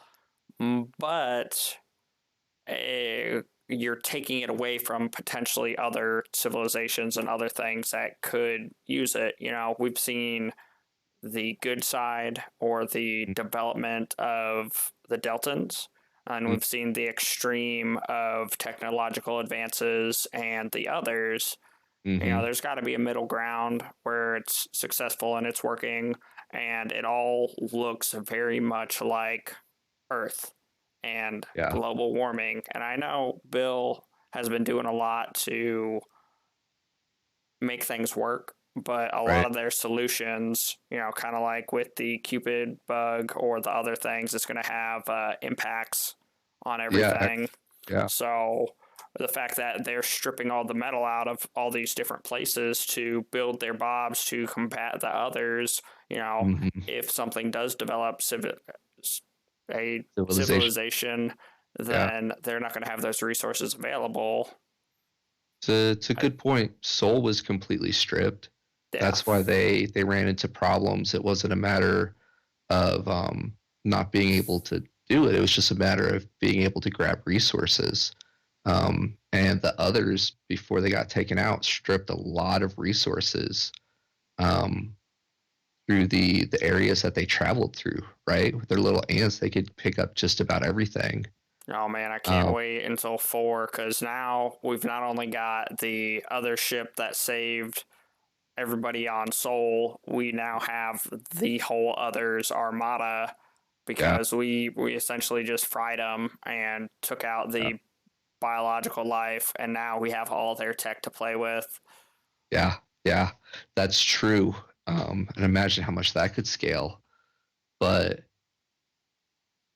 But you're taking it away from potentially other civilizations and other things that could use it. We've seen the good side or the development of the Deltans, and we've seen the extreme of technological advances and the others. mm-hmm. There's got to be a middle ground where it's successful and it's working, and it all looks very much like Earth and Yeah. global warming. And I know Bill has been doing a lot to make things work, but a lot Right. of their solutions, kind of like with the Cupid bug or the other things, it's going to have impacts on Yeah. everything. Yeah. So the fact that they're stripping all the metal out of all these different places to build their bobs to combat the others, Hmm. if something does develop a Civilization. civilization, Yeah. then they're not going to have those resources available. It's a I, good point. Soul was completely stripped. yeah, That's why they ran into problems. It wasn't a matter of not being able to do it. It was just a matter of being able to grab resources. And the others, before they got taken out, stripped a lot of resources um, through the areas that they traveled through. Right, with their little ants, they could pick up just about everything. oh man, I can't Um, wait until 4 because now we've not only got the other ship that saved everybody on Sol, we now have the whole others armada yeah, because we essentially just fried them and took out yeah, the biological life, and now we have all their tech to play with. yeah, yeah. That's true. And imagine how much that could scale. But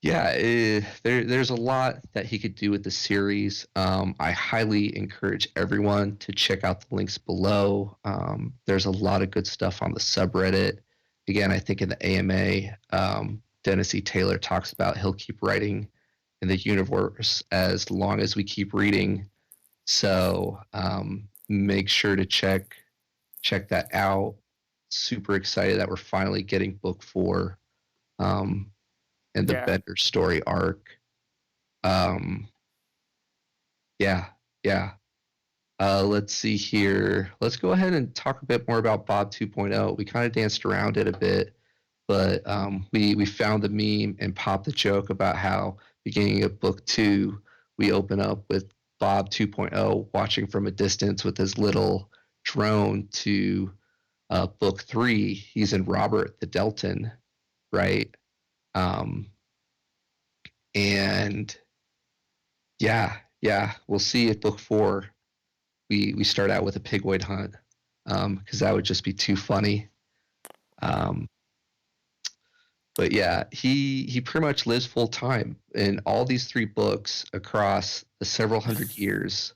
yeah, there's a lot that he could do with the series. I highly encourage everyone to check out the links below. There's a lot of good stuff on the subreddit. Again, I think in the AMA, Dennis E. Taylor talks about he'll keep writing in the universe as long as we keep reading. So make sure to check that out. Super excited that we're finally getting book 4. Um, and the Yeah, Bender story arc. Um, yeah, yeah. Let's see here. Let's go ahead and talk a bit more about Bob 2.0. We kind of danced around it a bit, but we found the meme and popped the joke about how beginning of book 2, we open up with Bob 2.0 watching from a distance with his little drone to book 3. He's in Robert the Delton, right? Um, and Yeah, yeah. We'll see at book 4. We start out with a pigwoid hunt because that would just be too funny. Um, but yeah, he pretty much lives full time in all these 3 books across the several hundred years.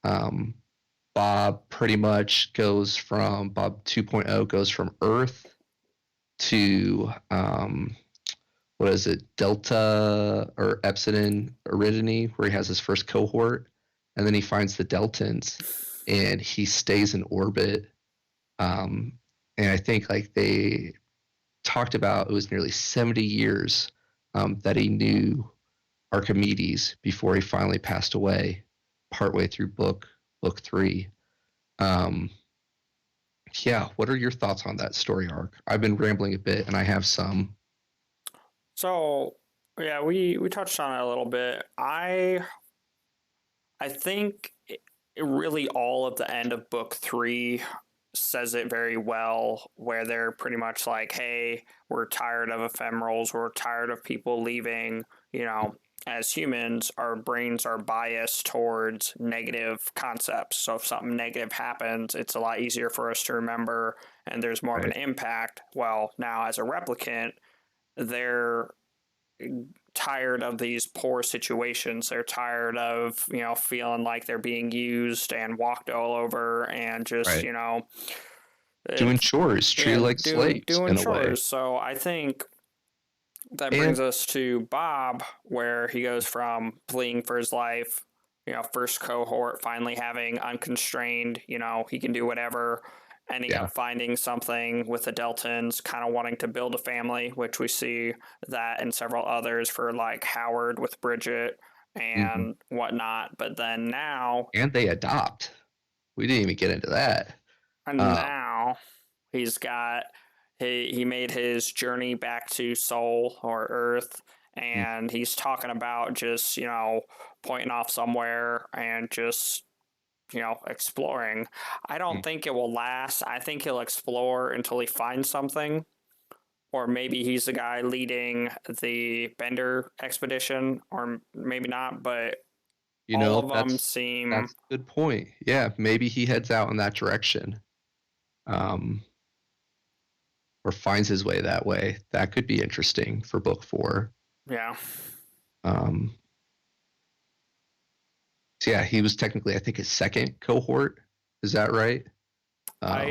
Um, Bob pretty much goes from Bob 2.0 goes from Earth to what is it, Delta or Epsilon Eridani, where he has his first cohort, and then he finds the Deltans. and he stays in orbit. Um, and I think like they talked about it was nearly 70 years that he knew Archimedes before he finally passed away, partway through book three. Um, yeah, what are your thoughts on that story arc? I've been rambling a bit, and I have some. So yeah, we touched on it a little bit. I think really all of the end of book three says it very well, where they're pretty much like, hey, we're tired of ephemerals, we're tired of people leaving. You know, as humans, our brains are biased towards negative concepts. So if something negative happens, it's a lot easier for us to remember and there's more of an Right. impact. Well, now as a replicant, they're tired of these poor situations. They're tired of, feeling like they're being used and walked all over and just, Right. Doing it's chores, treated like slaves doing in a way. chores. So I think that And brings us to Bob, where he goes from fleeing for his life, first cohort, finally having unconstrained, he can do whatever, ending yeah. up finding something with the Deltons, kind of wanting to build a family, which we see that in several others for like Howard with Bridget hmm and whatnot. But then now, And they adopt. We didn't even get into that. and Um, now he's got he made his journey back to Soul or Earth, mm, and he's talking about just pointing off somewhere and just exploring. I don't mm. think it will last. I think he'll explore until he finds something, or maybe he's the guy leading the Bender expedition, or maybe not. But You all know, of them that's seem that's a good point. Yeah, maybe he heads out in that direction, um, or finds his way that way. That could be interesting for book four. yeah. Um, so yeah, he was technically, I think, his second cohort. Is that right? Um,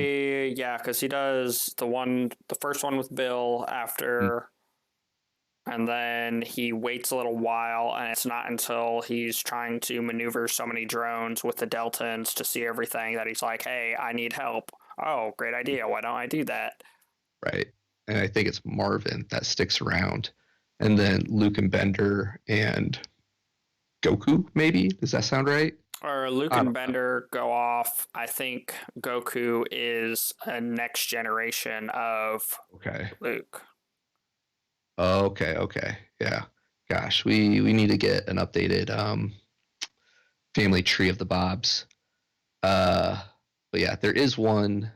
Yeah, because he does the first one with Bill mm, after, and then he waits a little while, and it's not until he's trying to maneuver so many drones with the Deltans to see everything that he's like, "Hey, I need help." Oh, great idea! Why don't I do that? right. And I think it's Marvin that sticks around, and then Luke and Bender and Goku. Maybe does that sound right? Or Luke I and don't know. Bender go off. I think Goku is a next generation of Okay. Luke. Okay. Okay. Yeah. Gosh, we need to get an updated family tree of the Bobs. Uh, but yeah, there is one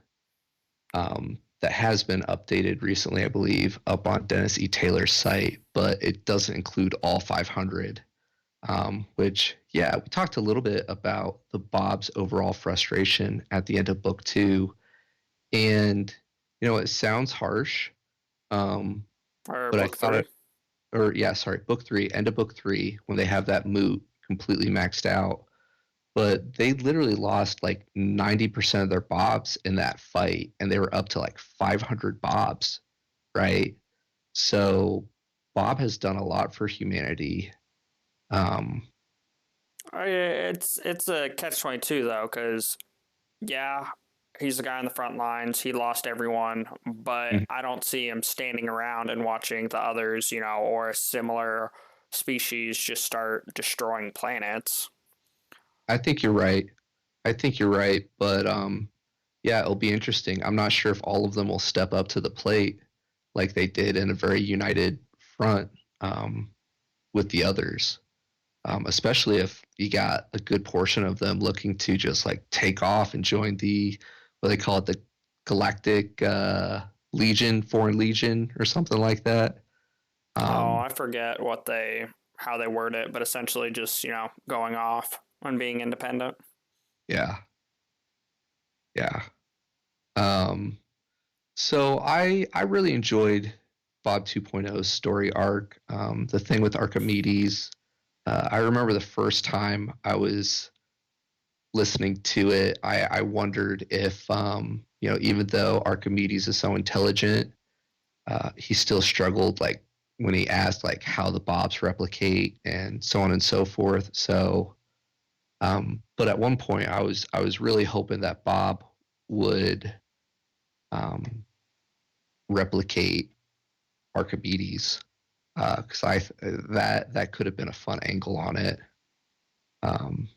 that has been updated recently, I believe, up on Dennis E. Taylor's site, but it doesn't include all 500. Which, yeah, we talked a little bit about the Bob's overall frustration at the end of book two. And, it sounds harsh, um, Or but I book thought three. it, or yeah, sorry, book three, end of book three, when they have that moot completely maxed out. But they literally lost like 90% of their Bobs in that fight, and they were up to like 500 Bobs, right? So Bob has done a lot for humanity. Um, It's a catch 22 though, because yeah, he's the guy on the front lines. He lost everyone, but I don't see him standing around and watching the others, or a similar species just start destroying planets. I think you're right. I think you're right, but yeah, it'll be interesting. I'm not sure if all of them will step up to the plate like they did in a very united front um, with the others. Especially if you got a good portion of them looking to just like take off and join the what they call it, the Galactic Legion, Foreign Legion, or something like that. Oh, Um, I forget how they word it, but essentially just, going off and being independent. yeah, yeah. Um, so I really enjoyed Bob 2.0's story arc. The thing with Archimedes. I remember the first time I was listening to it, I wondered if, even though Archimedes is so intelligent, he still struggled, like when he asked, like how the Bobs replicate and so on and so forth. So But at one point, I was really hoping that Bob would replicate Archimedes, because that could have been a fun angle on it. Um,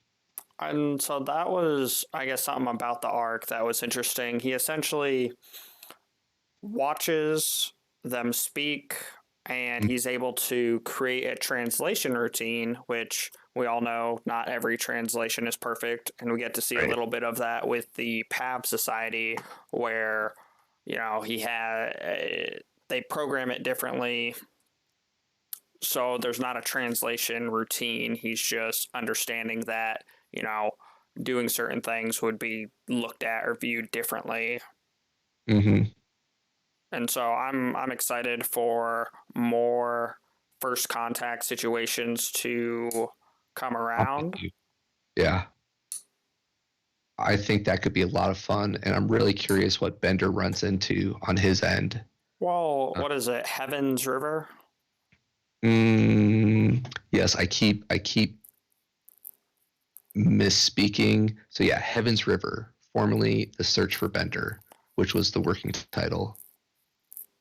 And so that was, I guess, something about the arc that was interesting. He essentially watches them speak and he's able to create a translation routine, which we all know not every translation is perfect. And we get to see a right. little bit of that with the PAB Society, where, he had, they program it differently. So there's not a translation routine. He's just understanding that, doing certain things would be looked at or viewed differently. Mm-hmm. And so I'm excited for more first contact situations to come I'm with around. you. Yeah, I think that could be a lot of fun, and I'm really curious what Bender runs into on his end. Well, Uh, what is it? Heaven's River? yes, I keep misspeaking. So yeah, Heaven's River, formerly The Search for Bender, which was the working title.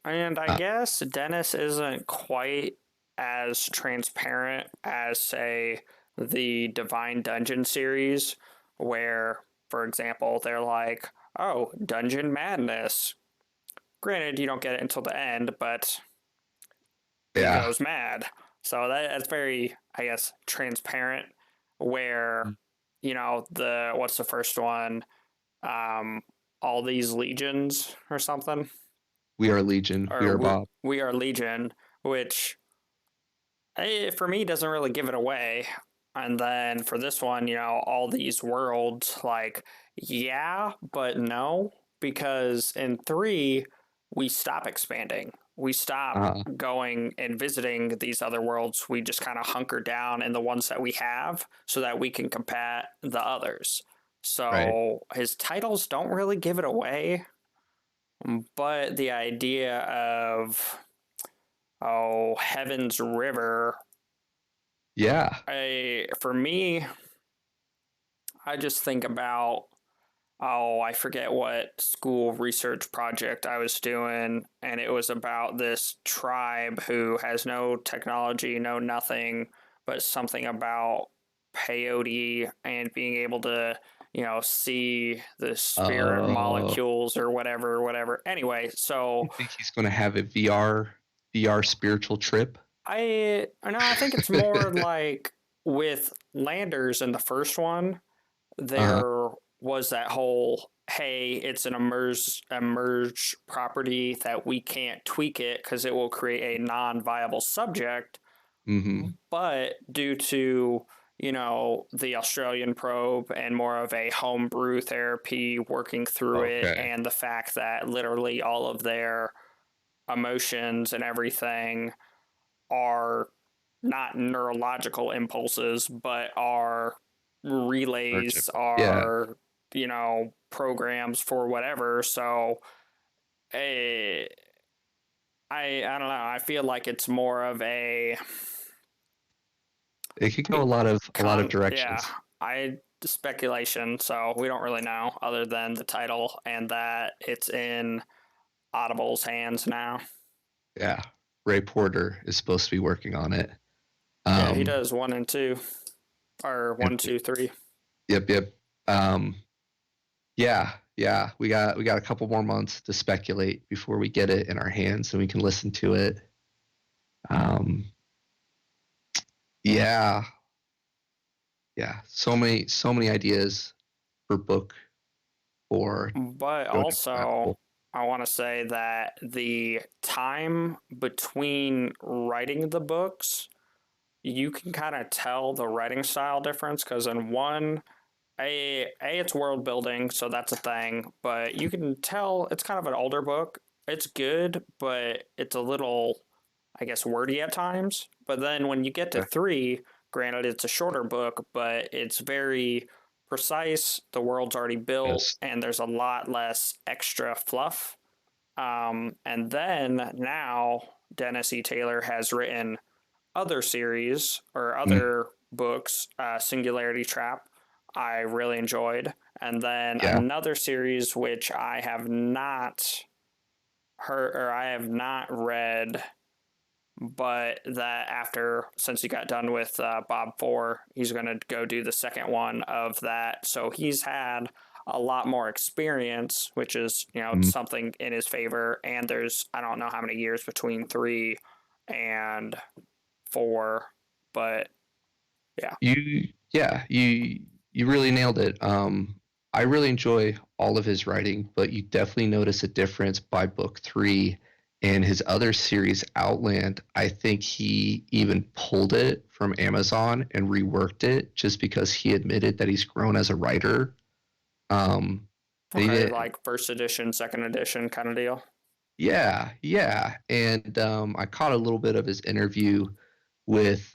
And I Uh, guess Dennis isn't quite as transparent as, say, the Divine Dungeon series, where, for example, they're like, oh, Dungeon Madness. Granted, you don't get it until the end, but he yeah, goes mad. So that's very, I guess, transparent. Where, the what's the first one? Um, all these legions or something, we are Legion, we or are Bob. we are Legion, which for me doesn't really give it away. And then for this one, all these worlds, like, yeah, but no, because in three, we stop expanding. We stop Uh, going and visiting these other worlds. We just kind of hunker down in the ones that we have so that we can combat the others. right. So his titles don't really give it away, but the idea of, oh, Heaven's River, Yeah. for me, I just think about, oh, I forget what school research project I was doing, and it was about this tribe who has no technology, no nothing, but something about peyote and being able to, see the spirit Uh, molecules or whatever, whatever. Anyway, so you think he's going to have a VR spiritual trip? I know I think it's more like with Landers in the first one, Uh, there was that whole, hey, it's an emerge property that we can't tweak it because it will create a non-viable subject. mm-hmm. But due to, the Australian probe and more of a homebrew therapy working through it, Okay. and the fact that literally all of their emotions and everything are not neurological impulses, but are relays, Merchant. Yeah. are, programs for whatever. So, eh, I don't know. I feel like it's more of a It could go a lot of yeah, directions. speculation. So we don't really know other than the title and that it's in Audible's hands now. Yeah. Ray Porter is supposed to be working on it. Yeah, he Um, does one and two, or and one, two, three. yep, yep. Um, yeah, yeah. We got a couple more months to speculate before we get it in our hands and we can listen to it. Um, yeah, yeah. So many ideas for book for But go to also, Apple. I want to say that the time between writing the books, you can kind of tell the writing style difference because in one, it's world building, so that's a thing, but you can tell it's kind of an older book. It's good, but it's a little, I guess, wordy at times. But then when you get to Okay. three, granted it's a shorter book, but it's very precise. The world's already built, Yes. and there's a lot less extra fluff. And then now Dennis E. Taylor has written other series or Mm, other books, Singularity Trap, I really enjoyed. And then Yeah. another series which I have not heard or I have not read, but that after since he got done with Bob 4, he's going to go do the second one of that. So he's had a lot more experience, which is Mm. something in his favor. And there's I don't know how many years between 3 and 4, but yeah. You really nailed it. I really enjoy all of his writing, but you definitely notice a difference by book 3 and his other series, Outland. I think he even pulled it from Amazon and reworked it just because he admitted that he's grown as a writer. And he Okay, didn't. like first edition, second edition kind of deal. Yeah. And I caught a little bit of his interview with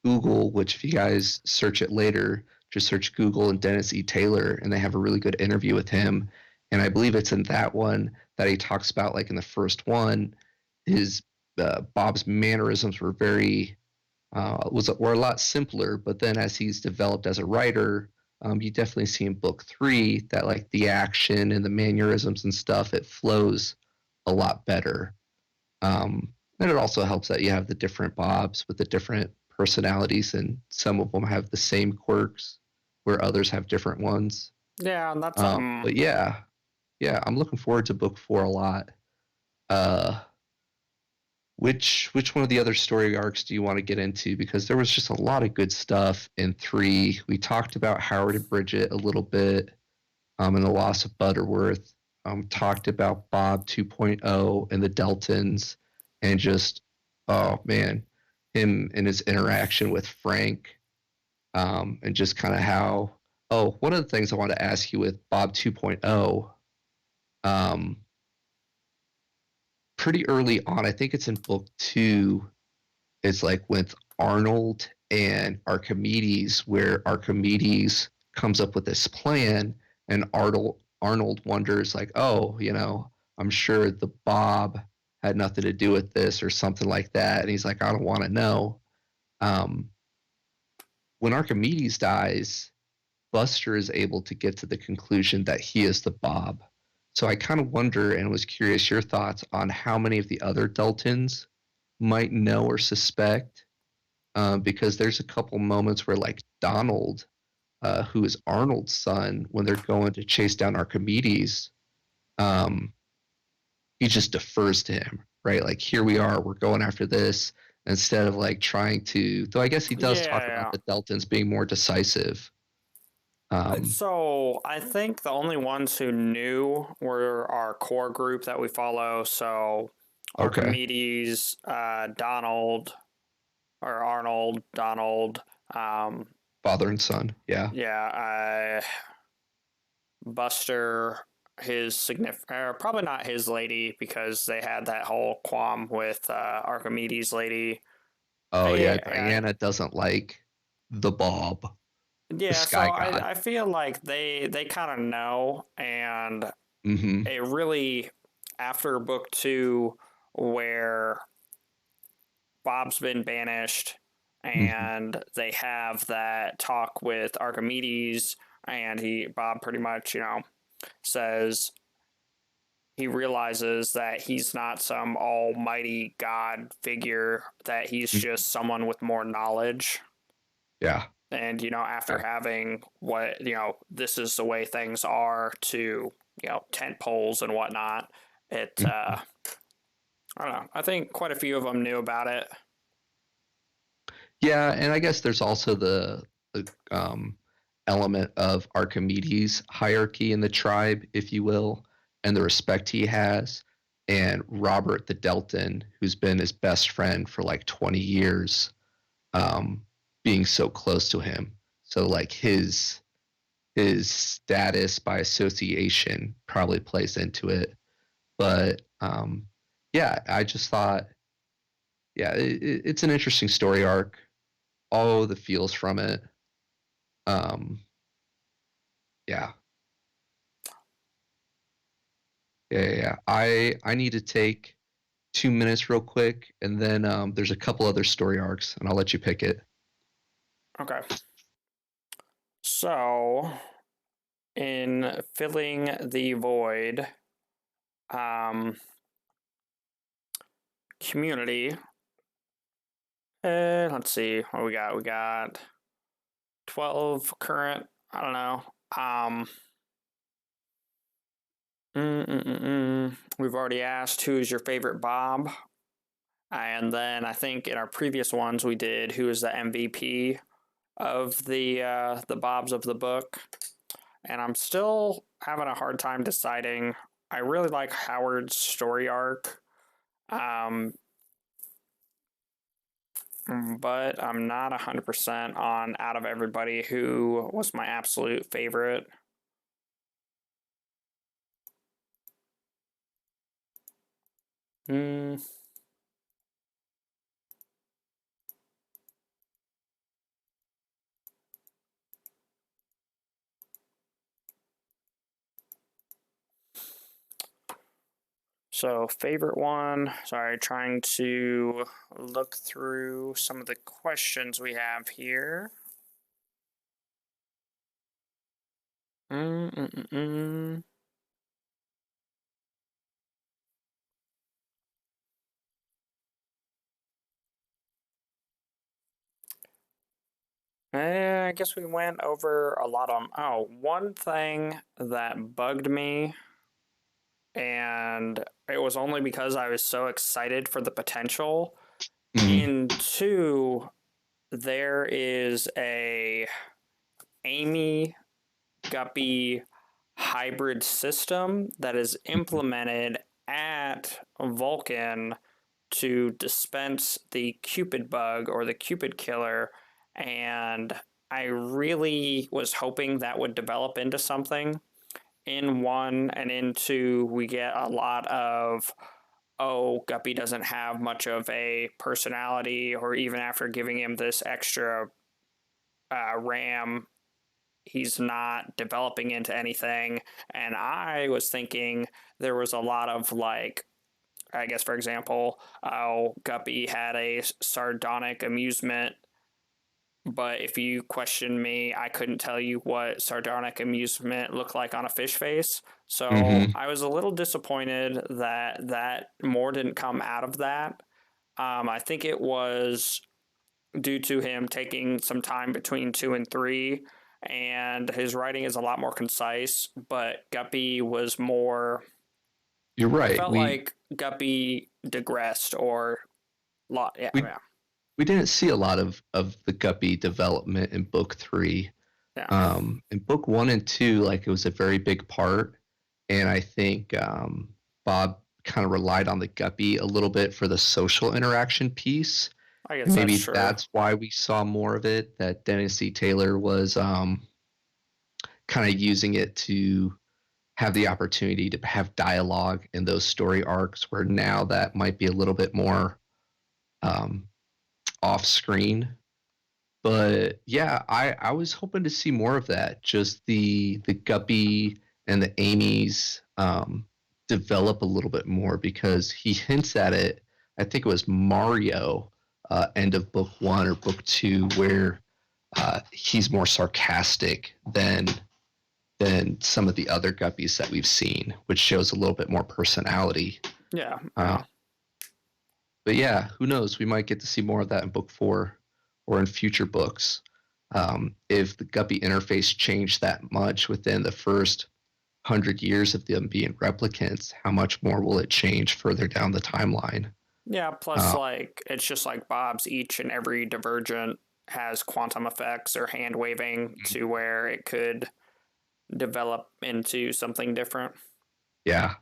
Google, which if you guys search it later, just search Google and Dennis E. Taylor, and they have a really good interview with him. And I believe it's in that one that he talks about, like in the first one, his Bob's mannerisms were were a lot simpler. But then as he's developed as a writer, you definitely see in book 3 that like the action and the mannerisms and stuff, it flows a lot better. And it also helps that you have the different Bobs with the different personalities, and some of them have the same quirks, where others have different ones. Yeah, and that's something. But yeah, I'm looking forward to book 4 a lot. Uh, which one of the other story arcs do you want to get into? Because there was just a lot of good stuff in 3. We talked about Howard and Bridget a little bit, and the loss of Butterworth. Talked about Bob 2.0 and the Deltons, and just, oh man, him and his interaction with Frank, and just kind of how. Oh, one of the things I want to ask you with Bob 2.0, um, pretty early on, I think it's in book 2. It's like with Arnold and Archimedes, where Archimedes comes up with this plan, and Arnold wonders like, oh, I'm sure the Bob had nothing to do with this or something like that, and he's like, I don't want to know. Um, when Archimedes dies, Buster is able to get to the conclusion that he is the Bob. So I kind of wonder and was curious your thoughts on how many of the other Daltons might know or suspect, because there's a couple moments where like Donald, who is Arnold's son, when they're going to chase down Archimedes, um, he just defers to him, right? Like, here we are, we're going after this, instead of like trying to. Though I guess he does talk about Yeah. the Deltons being more decisive. So I think the only ones who knew were our core group that we follow. So Okay, Archimedes, Donald, or Arnold, Donald, um, father and son. Yeah. yeah, Buster, his significant, probably not his lady because they had that whole qualm with Archimedes' lady. Oh yeah, Yeah, Diana doesn't like the Bob, the yeah. So Sky God. I feel like they kind of know, and Mm-hmm. it really after book 2 where Bob's been banished Mm-hmm. and they have that talk with Archimedes, and Bob pretty much says he realizes that he's not some almighty god figure, that he's Mm-hmm. just someone with more knowledge. Yeah. And after Yeah. having what this is the way things are to tent poles and whatnot, it Mhm. I don't know, I think quite a few of them knew about it. Yeah, and I guess there's also the element of Archimedes' hierarchy in the tribe, if you will, and the respect he has, and Robert the Delton, who's been his best friend for like 20 years, um, being so close to him. So like his status by association probably plays into it. But yeah, I just thought, yeah, it's an interesting story arc. All the feels from it. Um, yeah, yeah. I need to take 2 minutes real quick, and then there's a couple other story arcs, and I'll let you pick it. Okay. So, in filling the void, um, community. Let's see what we got. We got 12 current. I don't know. We've already asked who's your favorite Bob, and then I think in our previous ones we did who is the MVP of the Bobs of the book, and I'm still having a hard time deciding. I really like Howard's story arc, um, but I'm not 100% on out of everybody who was my absolute favorite. Hmm. So, favorite one. Sorry, trying to look through some of the questions we have here. Mm-mm-mm. I guess we went over a lot on. Oh, one thing that bugged me, and it was only because I was so excited for the potential. Mm-hmm. In two, there is a Amy Guppy hybrid system that is implemented at Vulcan to dispense the Cupid bug or the Cupid killer. And I really was hoping that would develop into something. In one and in two, we get a lot of, oh, Guppy doesn't have much of a personality, or even after giving him this extra RAM, he's not developing into anything. And I was thinking there was a lot of like, I guess, for example, Guppy had a sardonic amusement, but if you questioned me, I couldn't tell you what sardonic amusement looked like on a fish face. So Mm-hmm. I was a little disappointed that more didn't come out of that. I think it was due to him taking some time between two and three, and his writing is a lot more concise. But Guppy was more. You're I right. felt like Guppy digressed or lot. Yeah, We yeah, we didn't see a lot of the Guppy development in book three. yeah. In book one and two, like it was a very big part, and I think Bob kind of relied on the Guppy a little bit for the social interaction piece, I guess and that's maybe true. that's why we saw more of it. That Dennis C. Taylor was kind of using it to have the opportunity to have dialogue in those story arcs, where now that might be a little bit more um, off screen. But yeah, I was hoping to see more of that. Just the Guppy and the Amy's develop a little bit more, because he hints at it. I think it was Mario, end of book one or book two, where he's more sarcastic than some of the other Guppies that we've seen, which shows a little bit more personality. Yeah, Uh, but yeah, who knows? We might get to see more of that in book four or in future books. If the Guppy interface changed that much within the first 100 years of them being replicants, how much more will it change further down the timeline? yeah. Plus, Uh, like, it's just like Bob's. Each and every divergent has quantum effects or hand waving to where it could develop into something different. yeah,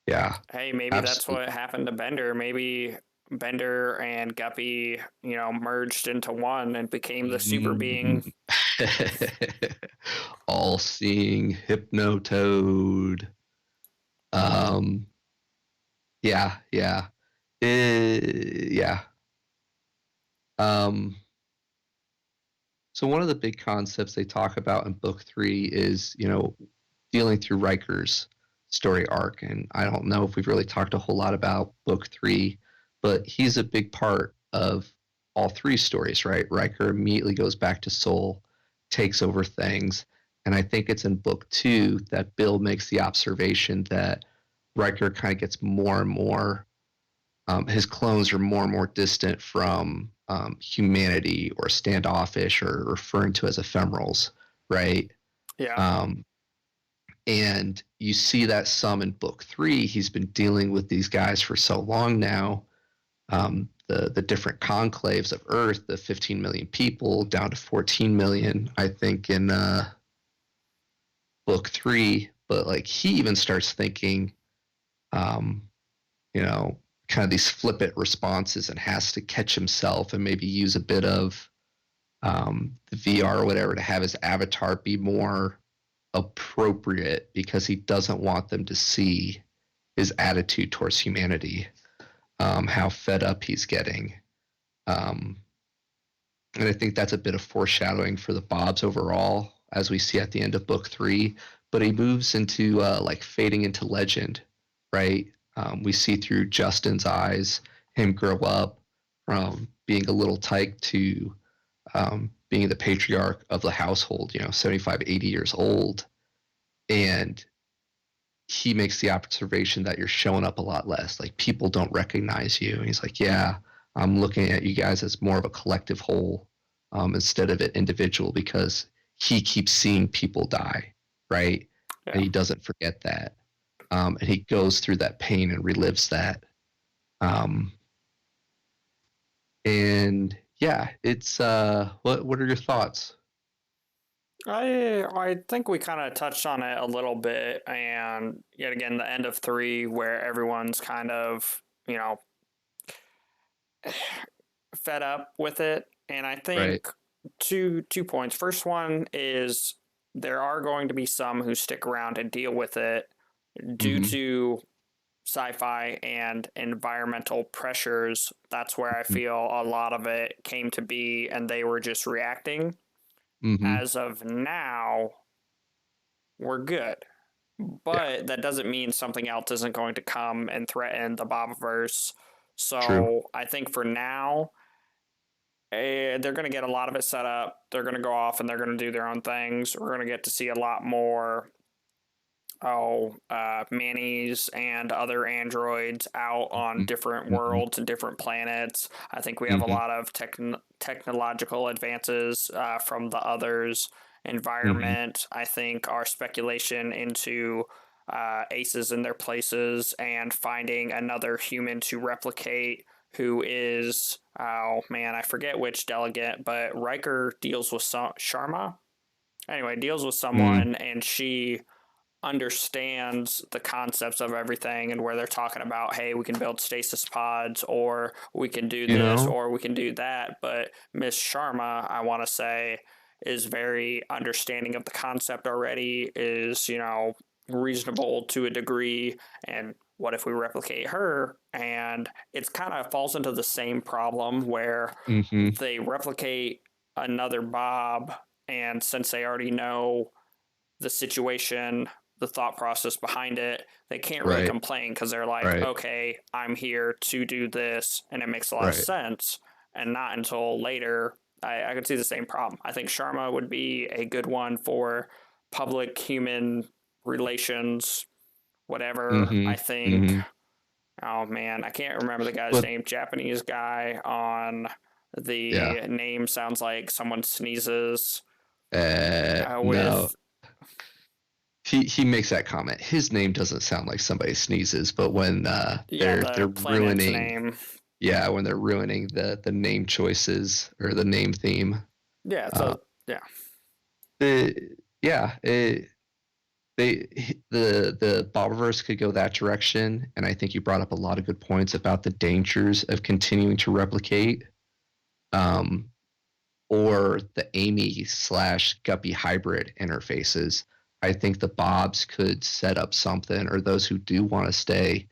yeah, Hey, maybe that's absolutely. what happened to Bender. Maybe Bender and Guppy, merged into one and became the super being. Mm. All seeing Hypnotoad. Um, yeah, yeah. Yeah. Um, so one of the big concepts they talk about in book three is, dealing through Riker's story arc. And I don't know if we've really talked a whole lot about book three, but he's a big part of all three stories, right? Riker immediately goes back to Seoul takes over things. And I think it's in book 2 that Bill makes the observation that Riker kind of gets more and more, his clones are more and more distant from humanity, or standoffish, or referring to as ephemerals, right? Yeah. Um, and you see that some in book 3. He's been dealing with these guys for so long now, the different conclaves of Earth, the 15 million people down to 14 million, I think, in book 3. But like, he even starts thinking, um, you know, kind of these flippant responses, and has to catch himself and maybe use a bit of the VR or whatever to have his avatar be more appropriate, because he doesn't want them to see his attitude towards humanity, how fed up he's getting. Um, and I think that's a bit of foreshadowing for the Bobs overall, as we see at the end of book 3. But he moves into like fading into legend, right? We see through Justin's eyes him grow up from being a little tyke to being the patriarch of the household, 75, 80 years old. And he makes the observation that you're showing up a lot less. Like, people don't recognize you. And he's like, yeah, I'm looking at you guys as more of a collective whole, instead of an individual, because he keeps seeing people die, right? Yeah. And he doesn't forget that. And he goes through that pain and relives that. Um, and yeah, it's what are your thoughts? I think we kind of touched on it a little bit, and yet again, the end of 3, where everyone's kind of, fed up with it. And I Right. think two points. First one is there are going to be some who stick around and deal with it due Mm-hmm. to sci-fi and environmental pressures. That's where I feel a lot of it came to be, and they were just reacting. Mm-hmm. As of now, we're good. Yeah. But that doesn't mean something else isn't going to come and threaten the Bobiverse. True. So I think for now, they're going to get a lot of it set up. They're going to go off and they're going to do their own things. We're going to get to see a lot more Manny's and other androids out on different Mm-hmm. worlds and different planets. I think we have a Mm-hmm. lot of technological advances from the others' Mm-hmm. environment. I think our speculation into aces in their places and finding another human to replicate who is, oh man, I forget which delegate, but Riker deals with Sharma. Anyway, deals with Mm. someone, and she understands the concepts of everything, and where they're talking about, hey, we can build stasis pods, or we can do You this, know? or we can do that. But Miss Sharma, I want to say, is very understanding of the concept already, is, reasonable to a degree. And what if we replicate her? And it's kind of falls into the same problem where Mm-hmm. they replicate another Bob, and since they already know the situation, the thought process behind it, they can't really Right. complain because they're like, Right. okay, I'm here to do this, and it makes a lot of Right. sense. And not until later, I could see the same problem. I think Sharma would be a good one for public human relations, whatever. Mm-hmm. I think, Mm-hmm. oh man, I can't remember the guy's But name. Japanese guy on yeah. the name sounds like someone sneezes. No. With He makes that comment. His name doesn't sound like somebody sneezes, but when yeah, they're the planet's ruining, name. yeah, when they're ruining the name choices or the name theme, Yeah, uh, so yeah. the yeah, they the Bobiverse could go that direction, and I think you brought up a lot of good points about the dangers of continuing to replicate, um, or the Amy slash Guppy hybrid interfaces. I think the Bobs could set up something, or those who do want to stay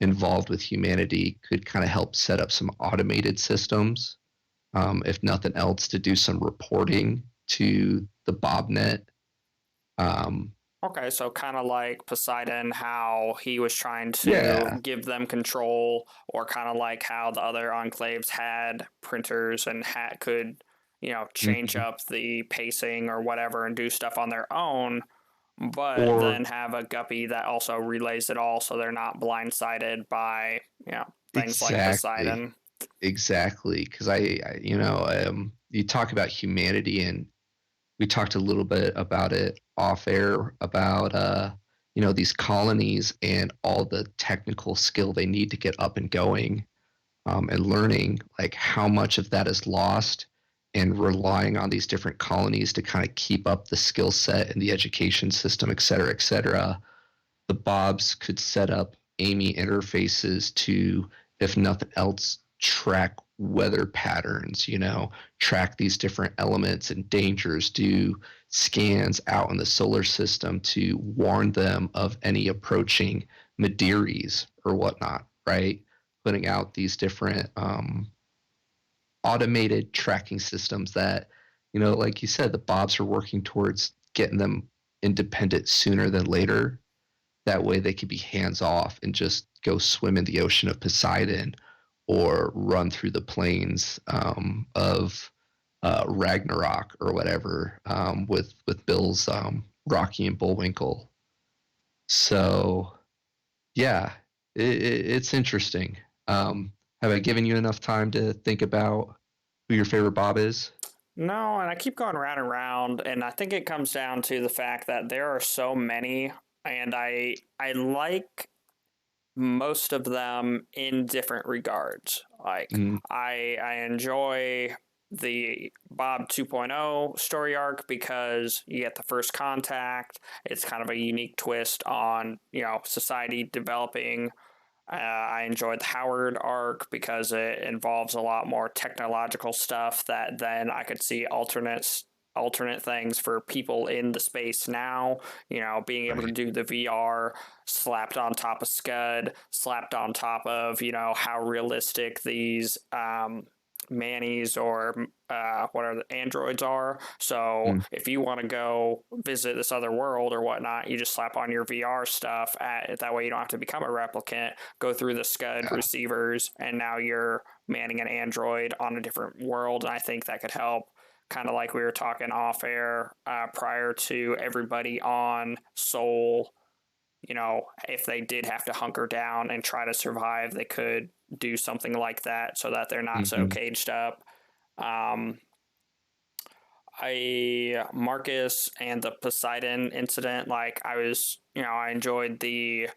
involved with humanity could kind of help set up some automated systems, if nothing else, to do some reporting to the BobNet. Um, Okay, so kind of like Poseidon, how he was trying to yeah, give them control, or kind of like how the other enclaves had printers and could change Mhm. up the pacing or whatever and do stuff on their own, but Or then have a guppy that also relays it all so they're not blindsided by, things like exactly, Poseidon. exactly, because you talk about humanity, and we talked a little bit about it off air about these colonies and all the technical skill they need to get up and going, and learning like how much of that is lost and relying on these different colonies to kind of keep up the skill set and the education system, et cetera, et cetera. The Bobs could set up Amy interfaces to, if nothing else, track weather patterns, track these different elements and dangers, do scans out in the solar system to warn them of any approaching Madeires or whatnot, right? Putting out these different automated tracking systems that, like you said, the Bobs are working towards getting them independent sooner than later. That way they could be hands off and just go swim in the ocean of Poseidon or run through the plains of Ragnarok or whatever, with Bill's Rocky and Bullwinkle. So yeah, it's interesting. Have I given you enough time to think about who your favorite Bob is? No, and I keep going round and round, and I think it comes down to the fact that there are so many, and I like most of them in different regards. Like Mm, I enjoy the Bob 2.0 story arc because you get the first contact. It's kind of a unique twist on, society developing. I enjoyed the Howard arc because it involves a lot more technological stuff that then I could see alternate things for people in the space now, being able to right. do the VR slapped on top of Scud, slapped on top of, how realistic these Mannies or what are the androids are. So Mm, if you want to go visit this other world or whatnot, you just slap on your VR stuff. That way you don't have to become a replicant, go through the Scud yeah. receivers, and now you're manning an android on a different world. And I think that could help. Kind of like we were talking off air prior to everybody on Soul, if they did have to hunker down and try to survive, they could do something like that so that they're not so Hmm. caged up. Um, I Marcus and the Poseidon incident, like I was, I enjoyed the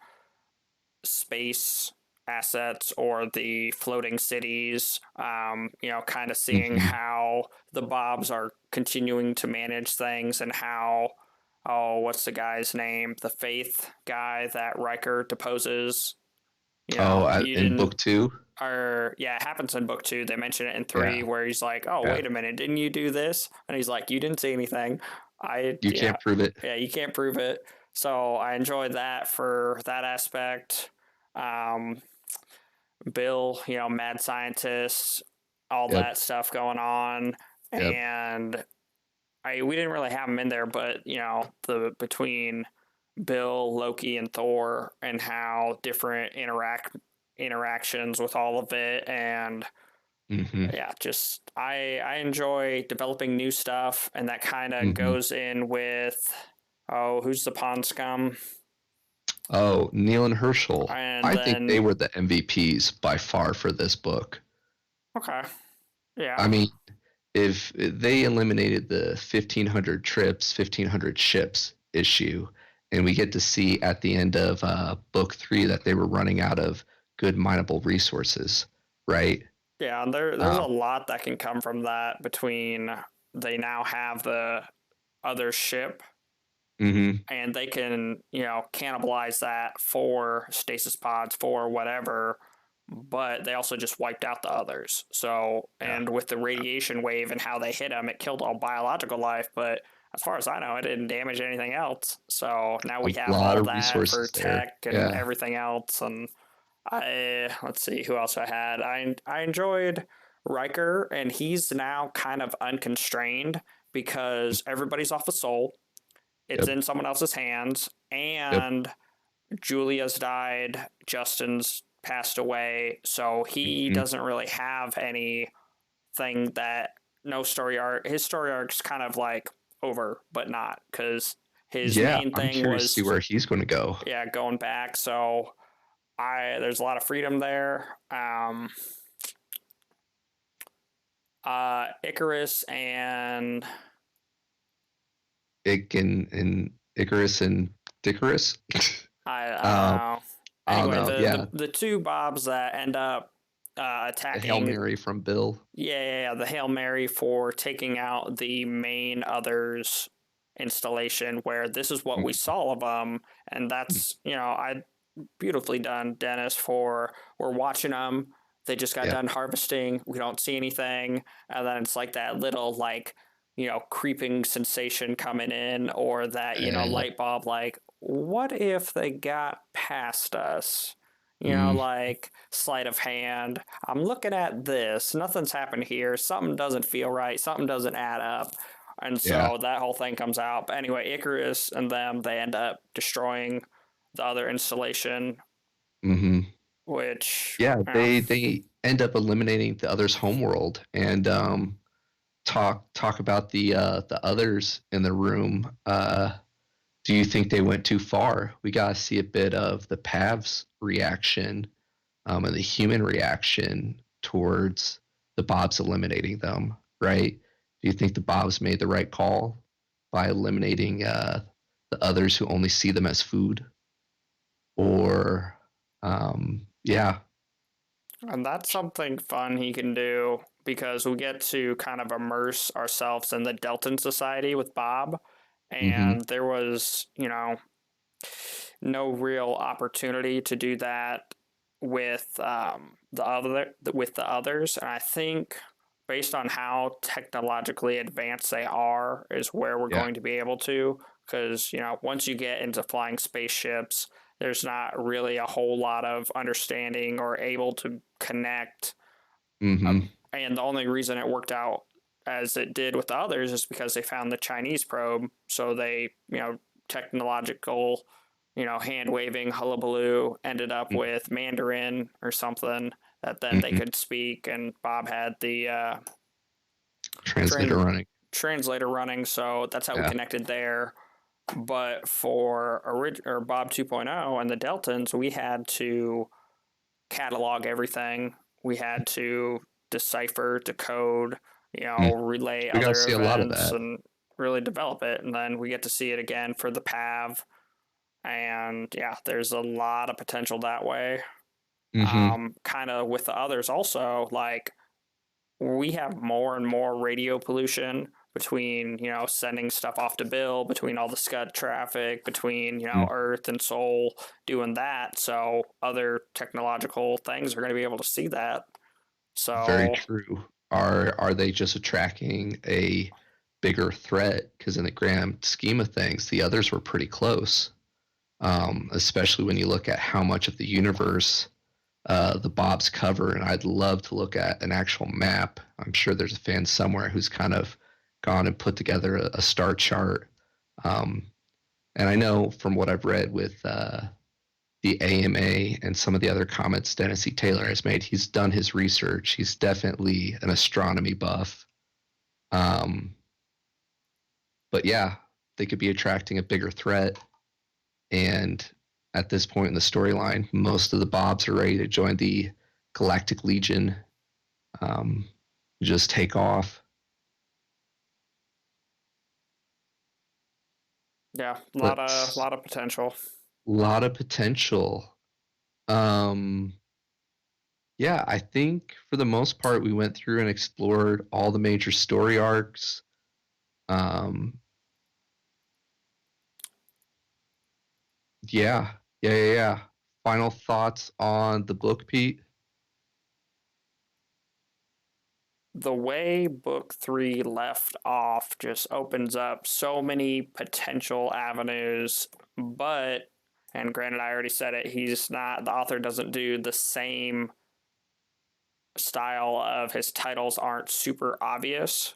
space assets or the floating cities. Kind of seeing Hmm. how the Bobs are continuing to manage things and how, oh, what's the guy's name? The Faith guy that Riker deposes. Oh, You in didn't book two? or yeah, it happens in book two. They mention it in three, Yeah, where he's like, "Oh, yeah. wait a minute, didn't you do this?" And he's like, "You didn't see anything." You Yeah, can't prove it. yeah, you can't prove it. So I enjoyed that for that aspect. Um, Bill, mad scientist, all Yep, that stuff going on, yep. and we didn't really have him in there, but the between Bill, Loki, and Thor, and how different interactions with all of it, and Hmm. yeah, just I enjoy developing new stuff, and that kind of Hmm. goes in with, oh, who's the pond scum, Oh, Neil and Herschel. and I think they then were the MVPs by far for this book. okay, yeah, I mean, if they eliminated the 1,500 trips, 1,500 ships issue, and we get to see at the end of book three that they were running out of good mineable resources, right? yeah, and there's a Um, lot that can come from that between they now have the other ship hmm. and they can cannibalize that for stasis pods for whatever, but they also just wiped out the others. So, Yeah, and with the radiation wave and how they hit them, it killed all biological life, but as far as I know, it didn't damage anything else. So now a we have lot all of that for resources there. tech and Yeah. everything else. And let's see who else I had. I enjoyed Riker, and he's now kind of unconstrained because everybody's off of Soul, it's Yep. in someone else's hands, Yep. and Julia's died, Justin's passed away, so he Hmm. doesn't really have anything that no story arc. His story arc's kind of like over, but not, because his Yeah, main I'm thing curious to see was, where he's going to go. yeah, going back. So there's a lot of freedom there. Icarus and And Icarus and Dickarus. I don't um, know. I don't Anyway, know. Yeah, the two Bobs that end up the Hail attacking, Mary from Bill. yeah, the Hail Mary for taking out the main others installation, where this is what we Mhm. saw of them, and that's, I beautifully done, Dennis. For we're watching them, they just got Yeah, done harvesting, we don't see anything, and then it's like that little, like, creeping sensation coming in, or that, uh, light bulb, like, what if they got past us? mm, Like, sleight of hand. I'm looking at this, nothing's happened here, something doesn't feel right, something doesn't add up. And yeah. so that whole thing comes out. But anyway, Icarus and them, they end up destroying the other installation, Hmm. which, Yeah, yeah, they end up eliminating the other's homeworld and talk about the others in the room. Do you think they went too far? We got to see a bit of the Pav's reaction and the human reaction towards the Bobs eliminating them, right? Do you think the Bobs made the right call by eliminating the others who only see them as food? Or, yeah, and that's something fun he can do, because we get to kind of immerse ourselves in the Delton Society with Bob, mm-hmm, and there was, no real opportunity to do that with the others, and I think based on how technologically advanced they are is where we're yeah, going to be able to, because once you get into flying spaceships, there's not really a whole lot of understanding or able to connect. mm-hmm, And the only reason it worked out as it did with the others is because they found the Chinese probe. So they, technological, hand waving hullabaloo ended up with Mandarin or something that then they mm-hmm. could speak. And Bob had the Translator train running. translator running. So that's how we Yeah, connected there. But for Bob 2.0 and the Deltons, we had to catalog everything. We had to decipher, decode, mm. relay We got to other see a lot of events that. and really develop it. And then we get to see it again for the PAV. And yeah, there's a lot of potential that way. Mm-hmm. Kind of with the others also, like, we have more and more radio pollution between, sending stuff off to Bill, between all the scud traffic, between, Mm. Earth and Sol doing that. So other technological things are going to be able to see that. Very So true. Are they just attracting a bigger threat? Because in the grand scheme of things, the others were pretty close. Especially when you look at how much of the universe the Bobs cover. And I'd love to look at an actual map. I'm sure there's a fan somewhere who's kind of gone and put together a star chart. Um, and I know from what I've read with the AMA and some of the other comments Dennis E. Taylor has made, he's done his research. He's definitely an astronomy buff. Um, but yeah, they could be attracting a bigger threat. And at this point in the storyline, most of the Bobs are ready to join the Galactic Legion, um, just take off. yeah, But lot of potential. a lot of potential. Um, yeah, I think for the most part, we went through and explored all the major story arcs. Um, yeah. Final thoughts on the book, Pete? The way book 3 left off just opens up so many potential avenues, but, and granted, I already said it, the author doesn't do the same style of, his titles aren't super obvious.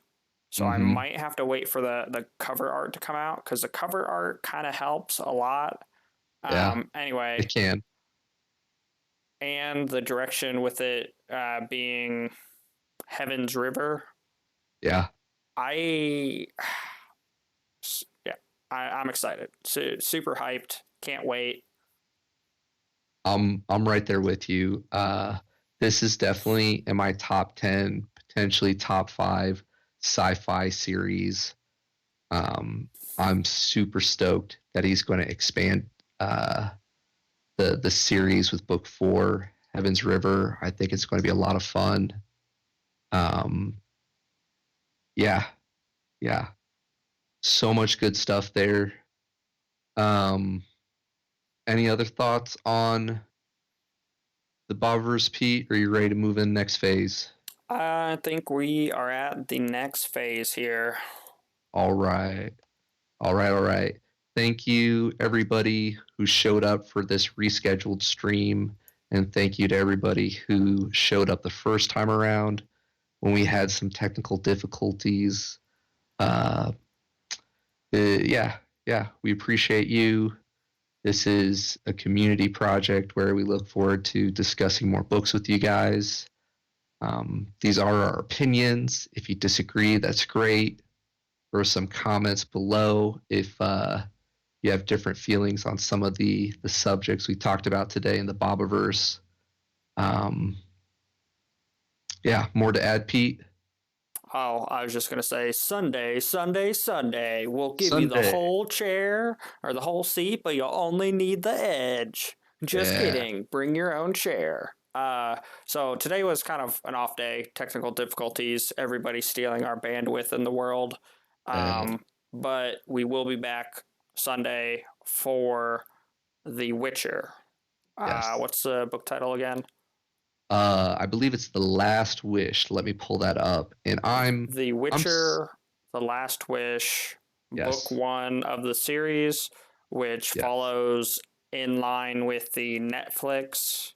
So I Mm-hmm. might have to wait for the cover art to come out, because the cover art kind of helps a lot. Yeah, Anyway, it can. and the direction with it being Heaven's River, Yeah. I yeah, I'm excited. Super hyped. Can't wait. I'm right there with you. This is definitely in my top 10, potentially top 5 sci-fi series. I'm super stoked that he's going to expand uh, the series with book 4, Heaven's River. I think it's going to be a lot of fun. Um, yeah, yeah, so much good stuff there. Um, any other thoughts on the Bobiverse, Pete? Are you ready to move in next phase? I think we are at the next phase here. All right. All right. All right. Thank you, everybody who showed up for this rescheduled stream. And thank you to everybody who showed up the first time around when we had some technical difficulties. Uh, yeah. Yeah. We appreciate you. This is a community project where we look forward to discussing more books with you guys. These are our opinions. If you disagree, that's great. Throw some comments below if you have different feelings on some of the subjects we talked about today in the Bobiverse. Um, yeah, more to add, Pete. Oh, I was just going to say Sunday, Sunday, Sunday. We'll give you the Sunday. whole chair or the whole seat, but you'll only need the edge. Just Yeah. kidding. Bring your own chair. So today was kind of an off day, technical difficulties, everybody stealing our bandwidth in the world. Uh, But we will be back Sunday for The Witcher. yes. What's the book title again? I believe it's The Last Wish. Let me pull that up. And The I'm Witcher, The Last Wish, book yes. one of the series, which Yes. follows in line with the Netflix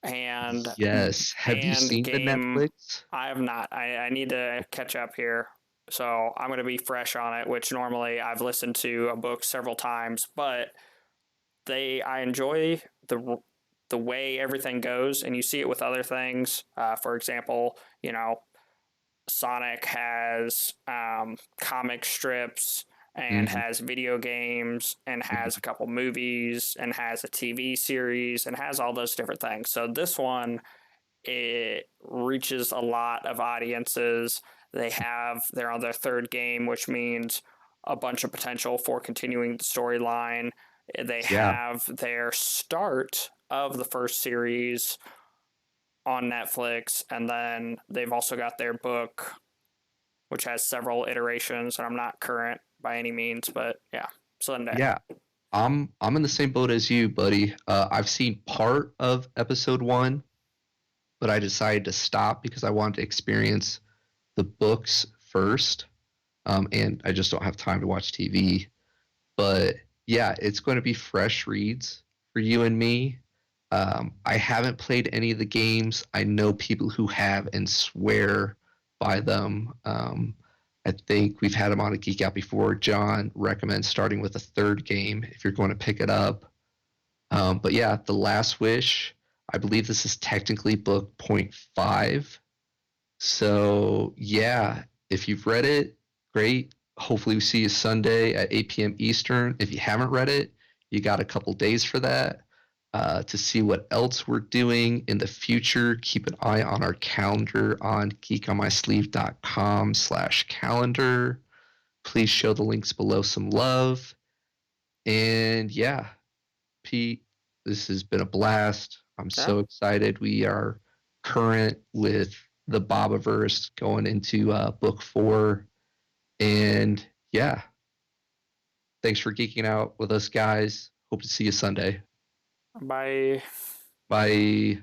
and Yes. Have you and seen the game. Netflix? I have not. I need to catch up here. So I'm going to be fresh on it, which normally I've listened to a book several times, but I enjoy the way everything goes, and you see it with other things. For example, Sonic has comic strips and Mm-hmm. has video games and has a couple movies and has a TV series and has all those different things. So this one, it reaches a lot of audiences. They're on their third game, which means a bunch of potential for continuing the storyline. They Yeah. have their start of the first series on Netflix, and then they've also got their book, which has several iterations, and I'm not current by any means, but yeah, Sunday. Yeah. I'm in the same boat as you, buddy. I've seen part of episode 1, but I decided to stop because I wanted to experience the books first. And I just don't have time to watch TV. But yeah, it's going to be fresh reads for you and me. I haven't played any of the games. I know people who have and swear by them. I think we've had them on a Geek Out before. John recommends starting with a third game if you're going to pick it up. But yeah, The Last Wish, I believe this is technically book point 5. So yeah, if you've read it, great. Hopefully we see you Sunday at 8 p.m. Eastern. If you haven't read it, you got a couple days for that. To see what else we're doing in the future, keep an eye on our calendar on geekonmysleeve.com/calendar. Please show the links below some love. And yeah, Pete, this has been a blast. I'm Yeah. so excited. We are current with the Bobiverse going into book 4. And yeah, thanks for geeking out with us, guys. Hope to see you Sunday. Bye. Bye.